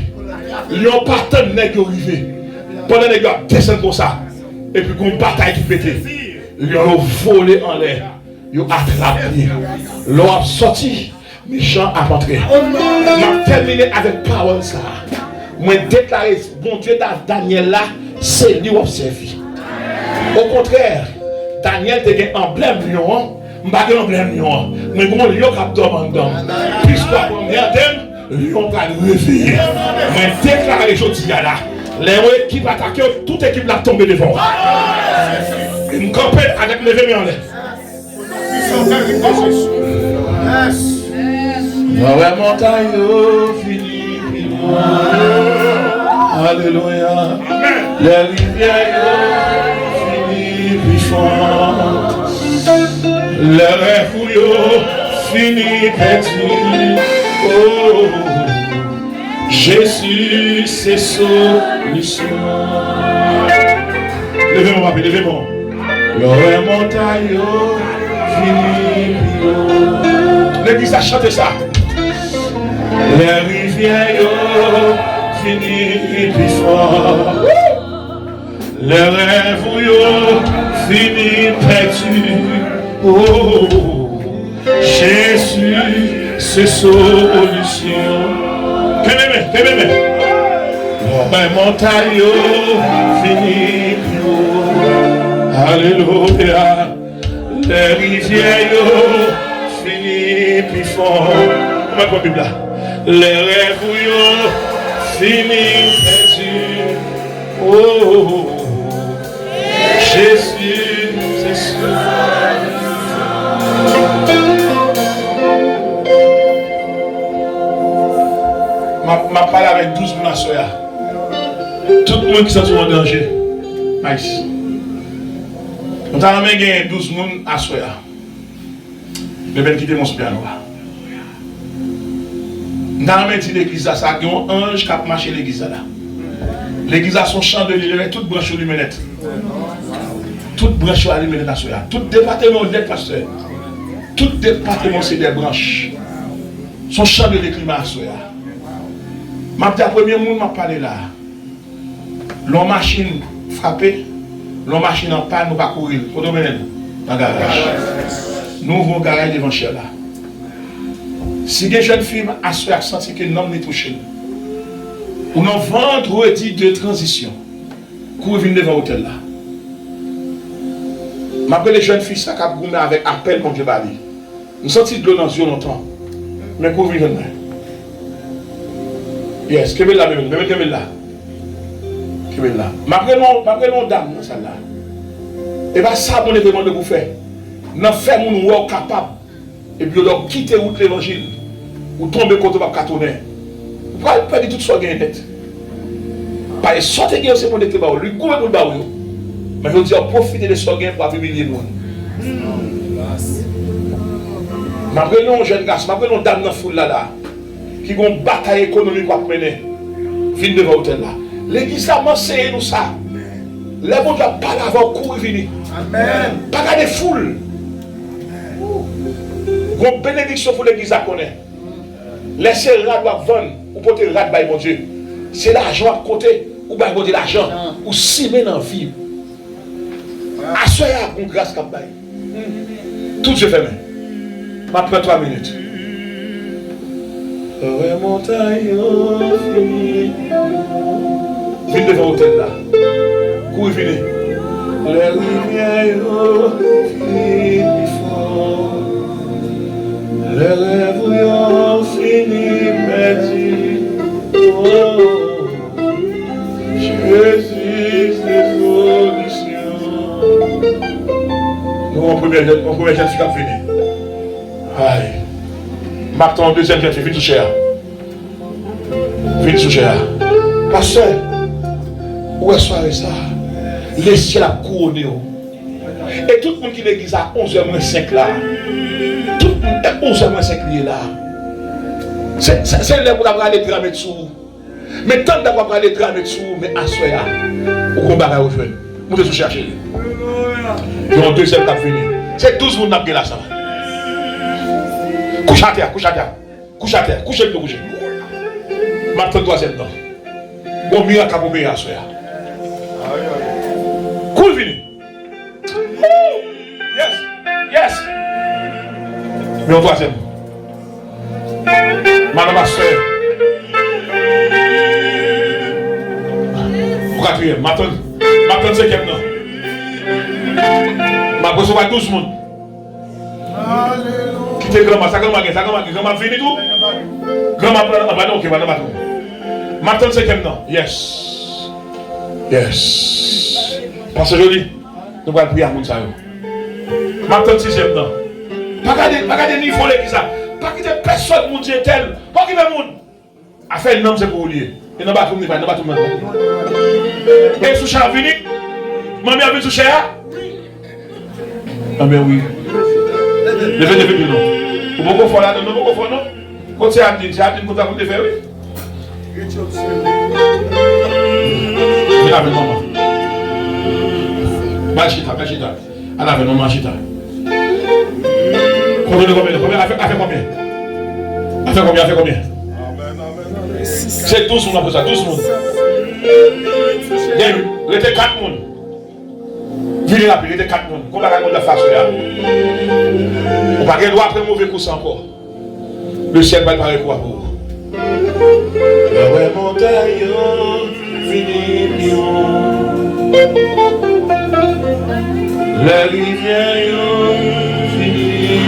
Lyon partant de nègre arrivé. Pendant les gars descendent comme ça. Et puis, une bataille qui pétait. Lyon a volé en l'air. Ils ont attrapé. L'on a sorti. Méchant a rentré. Je terminé avec parole ça. Moi, déclaré, bon Dieu, Daniel là, c'est lui qui observe. Au contraire, Daniel était un emblème Lyon. Je ne suis pas emblème Lyon. Mais mon lion qui dormi dedans. Puisque la première thème, Lyon va le réveiller. Mais déclaré les choses là. Les équipes attaquent, toute équipe l'a tombé devant. Une campagne avec mes vémis en l'air. La montagne fini. Alléluia. Les rivières fini puissantes. Les rêves fini petit. Oh, Jésus, c'est solution. Levez-moi, papi, levez-moi. Les montagnes fini. L'église a chanté ça. Les rivières fini plus fort. Les rêves fini perdus. Oh, Jésus, c'est solution. Que m'aimez. Les montagnes fini plus haut. Alléluia. Les rivières fini plus fort. Comment est-ce Bible là? Les rêves fini perdus. Oh, Jésus, c'est sûr. Ma parle avec 12 personnes à soya. Tout le monde qui s'est en danger. Nice. Nous avons gagné 12 personnes à soya. Je vais quitter mon piano. Nous avons dit l'église à ça, il y a un ange qui a marché l'église là. L'église a son chandelier, toute branche luminette. Toute branche luminette à soya. Tout département net, pasteur. Tout département c'est des branches. Son chandelier climat à soya. Ma première monde m'a parlé là. L'on machine frappée, l'on machine en panne, nous pas courir. Faut dans le garage. Nous ouvrons le garage devant chez là. Si des jeunes filles a senti que l'homme n'est touché, ou non vendredi de transition, cours venir devant l'hôtel là. M'appelle les jeunes filles ça cap goumé avec appel mon Dieu bali. Nous senti de l'eau dans les yeux longtemps. Mais cours venir là. Yes, que là, que là. Que là. M'appelle non dame ça là. Et bien ça mon événement de vous faire. N'en fait mon work capable. Et puis on quitter route l'évangile. Ou tomber contre ma cartonner. Vous pouvez pas dire tout ça gagne net. Pas sortir gagne c'est pour des baou, lui couper pour le baou. Mais je dis profiter de ça gagne pour humilier nous. M'appelle non jeune garçon, m'appelle non dame dans foule là. Qui ont une bataille économique pour mener. Vine devant l'hôtel là. L'église a mentionné nous ça. Les gens doivent parler avant courir venir. Amen. Pas garder foule. Une bénédiction pour l'église à connaître. Laissez rat doivent vendre ou porter rat by mon Dieu. C'est l'argent à côté ou by mon Dieu l'argent ou simer dans la vie. Assoyez à une grâce cap bail. Tout se fait. Ma prends 3 minutes. Les montagnes fini. Viens devant l'hôtel là. Cours venez. Les rivières fini fort. Les rêves fini perdus. Oh, Jésus, c'est solution. Nous, on première jeune fille qui a fini. Aïe. Maintenant, deuxième jeune fille, vite toucher. Vite toucher. Pasteur, où est soirée ça? Laissez la couronne. Et tout le monde qui est l'église à 11h-5 là. Tout le monde est 11h-5 là. C'est là pour avoir les drames dessous. Mais tant d'avoir les drames dessous, mais à soya, au combat à rejoindre. Vous devez chercher. Il y a un deuxième qui a fini. C'est 12 personnes qui ont là ça. Couche à terre, couche à terre. Couche à terre, couchez le coucher. Maintenant, troisième temps. Bon miracle à vous à soya. Cool vini. Yes, yes. Mais au troisième. Madame ma soeur. Au quatrième. Maintenant, cinquième non. Ma recevoir 12 personnes. Quittez grand-mère, ça grand-mère fini tout. Grand-mère prend, ok, madame. Maintenant cinquième non. Yes. Yes. Parce que je dis, nous allons prier à mon salut. Maintenant sixième non. Pas garder niveau l'église là. Pas quitter personne mon Dieu tel. Pas quitter monde. A fait le nom c'est pour lier. Et non pas tout le monde. Et sous cher vini. Maman a vu sous cher. Ah mais oui. Levez non. Vous pouvez faire là, non, vous pouvez faire non. Quand c'est à dire, vous avez fait oui. Viens avec maman. Machita. On a fait nos manchitas. Combien? A fait combien? A fait combien? C'est 12 personnes après ça, 12 personnes. Il était 4 personnes. Venez rapide, il était 4 personnes. Comment on a fait ça? On va pas droit après mauvais coup encore. Le ciel va parler quoi pour vous? Le montagne fini. La rivière fini.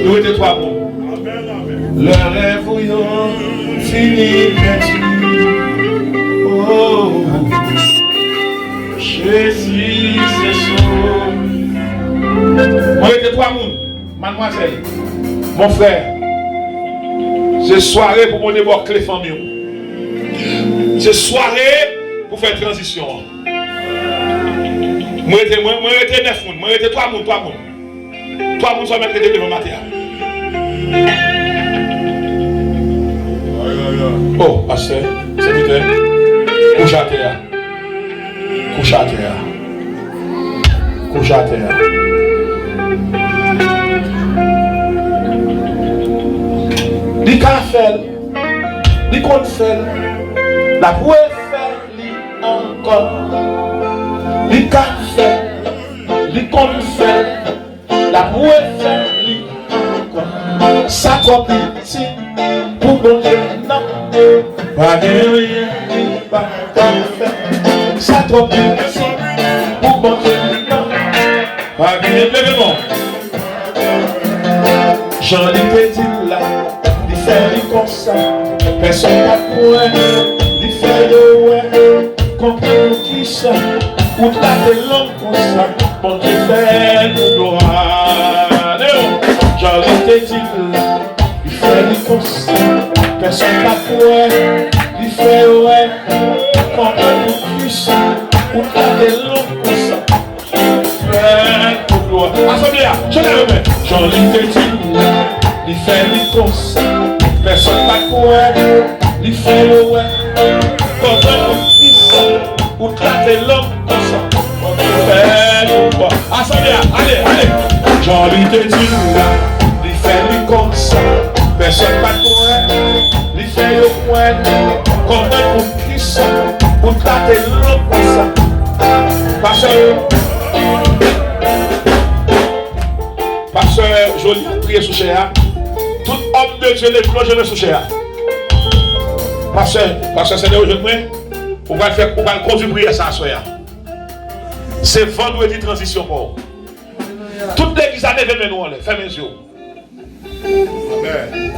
Nous étions 3 personnes. Le rêve fini perdu. Oh, Jésus, c'est son. Moi, j'étais 3 personnes, mademoiselle, mon frère. C'est soirée pour mon débarquer les familles. C'est soirée pour faire transition. Moi, j'étais 9 personnes, moi, j'étais 3 personnes. 3 personnes sont mettre devant ma terre. Oh, pasteur, c'est vite. Couche à terre. Couche à terre. Couche à terre. Li ka fait, li kon fait, la poue fait li encore. Li ka fait, li kon fait, la poue fait li encore. Ça trop petit pour bon Dieu non. Pas de rien, pas de fait. Ça trop petit pour bon Dieu non. Pas de rien, levez-moi. J'en ai petit là. Fait comme ça, personne n'a point, il fait de ouais, comprendre qui ça, ou t'as des langues comme ça, mon Dieu fait de gloire. J'en ai dit là, il fait comme ça, personne n'a point, il fait ouais, comprendre qui ça, ou t'as des langues comme ça, fait de gloire. Assemblée, je l'ai remis. J'en ai dit là, il fait comme ça. Personne pas quoi, il fait le ouais, comme un fils, ou traiter l'homme comme ça. On fait le quoi. Assemblée, allez. Jean-Louis te dit là, il fait lui comme ça. Personne pas quoi, il fait le ouais, comme un fils, ou traiter l'homme comme ça. Pasteur Jolie, priez sous Chéa. Tout homme de Dieu les plonge dans ce cher. Pasteur Seigneur, aujourd'hui, on va le conduire prier ça à soya. C'est vendredi transition pour toute l'église a levé mes noms, fermez les yeux. Amen.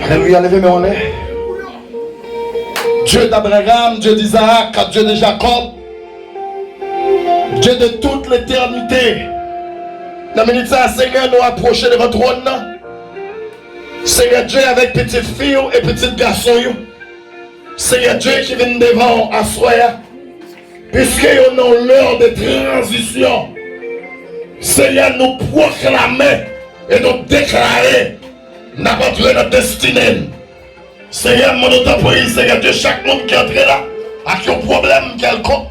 Alléluia, levez mes mains. Dieu d'Abraham, Dieu d'Isaac, Dieu de Jacob, Dieu de toute l'éternité. Dans la minute, Seigneur, nous approcher de votre trône. Seigneur Dieu, avec petites filles et petits garçons. Seigneur Dieu qui vient devant à soi. Puisque nous avons l'heure de transition. Seigneur, nous proclamer et nous déclarer n'importe notre destinée. Seigneur, mon entreprise, Seigneur Dieu, chaque monde qui entre là, a un problème quelconque,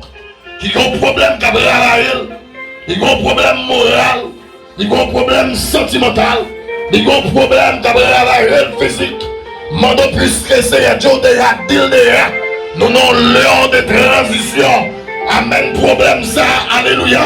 qui a un problème qui a un problème moral. Il y a un problème sentimental, il y a un problème de physique. Mando puisque Seigneur Dieu déjà dit déjà, nous avons l'heure de transition. Amen, problème ça, alléluia.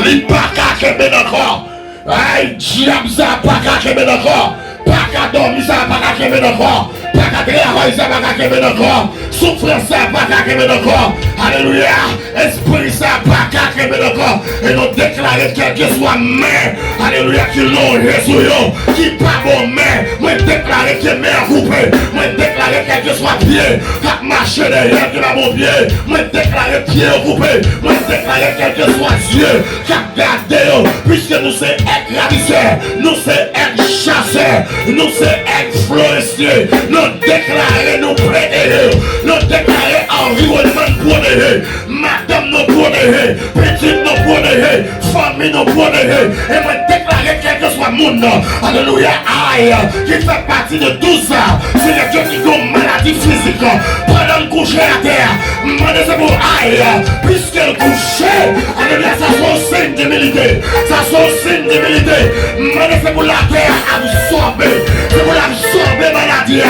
Il pas qu'à kembe encore. Aïe, diable ça, pas qu'à kembe encore. Pas qu'à dormir ça, pas qu'à kembe encore. Pas qu'à travailler ça, pas qu'à kembe encore. Souffrance ça, pas qu'à kembe encore. Alléluia. Esprit ça, pas qu'à kembe encore. Et nous déclarer quel que soit main. Alléluia, qui l'ont Jésus, qui pas bon main. Moi déclarer que main coupée. Moi déclarer quel que soit pied. Qui marche derrière de la mon pied. Moi déclarer pied coupé. Moi déclarer quel que soit Dieu. Qui a gardé, puisque nous sommes ravisseurs. Nous sommes chasseurs. Nous sommes influenciés. Nous déclarer nous prêter. Nous déclarer environnement protégé. Madame nous protégé. Petite nous protégé. Famille nous protégé. Et moi déclarer quel que soit monde, alléluia, aïe, qui fait partie de tout ça. C'est les Dieu qui ont maladie physique. Pendant le coucher à terre, demandez c'est pour aïe, puisqu'elle couchait, alléluia, ça sont signe d'humilité. Ça sont signe d'humilité. Demandez c'est pour la terre absorber. C'est pour l'absorber maladie.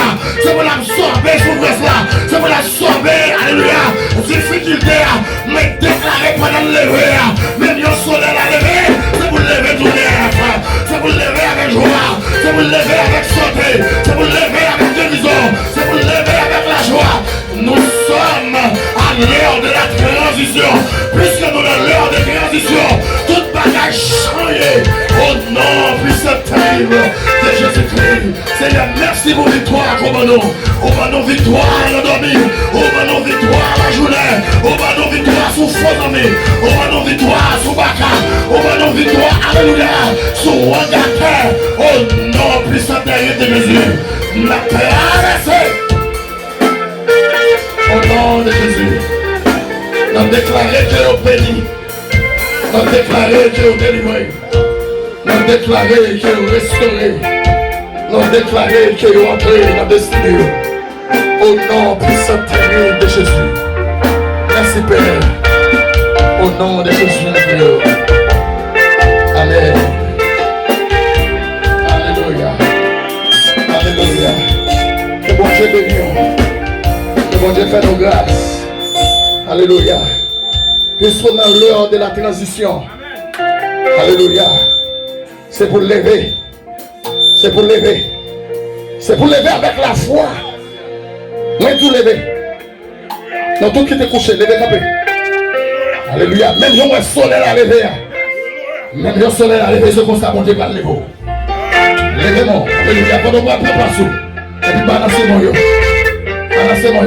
C'est pour l'absorber souffrance là. C'est pour l'absorber, alléluia, difficulté. Mais déclarer pendant le lever. Même le soleil à lever. C'est pour lever tout l'air. C'est pour lever avec joie. C'est pour lever avec santé. C'est pour lever avec guérison. C'est pour lever avec la joie. Nous sommes à l'heure de la transition. Puisque nous sommes à l'heure de transition, toute bagage changé. Au nom puissant terrible de Jésus-Christ. Seigneur, merci pour victoire au nous. Au nous victoire à l'endormi. Au nous victoire à la journée. Au nous victoire sous faux amis. Au nous victoire sous Baka. Au nous victoire, alléluia, sous Wangaka. Au nom puissant terrible de Jésus. La traversée. Au nom de Jésus, nous déclarons que vous bénis, nous déclarons que vous délivrez, nous déclarons que vous restaurez, nous déclarons que vous entrez dans la destinée. Au nom puissant terrible de Jésus. Merci Père. Au nom de Jésus, nous prions. Amen. Alléluia. Alléluia. Que bon Dieu bénisse. Que bon Dieu fait nos grâces. Alléluia. Puisqu'on est dans l'heure de la transition. Alléluia. C'est pour lever. C'est pour lever. C'est pour lever avec la foi. Moi tout lever. Dans tout qui était couché, lever campé. Alléluia. Même si on est soleil à lever. Même si on est soleil à lever, c'est comme ça, mon Dieu va lever. Levez-moi. Alléluia. Pendant qu'on va prendre place. Et puis balancez-moi. Balancez-moi.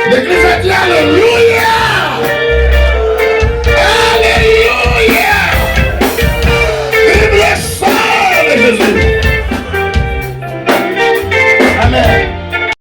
L'église a dit alléluia.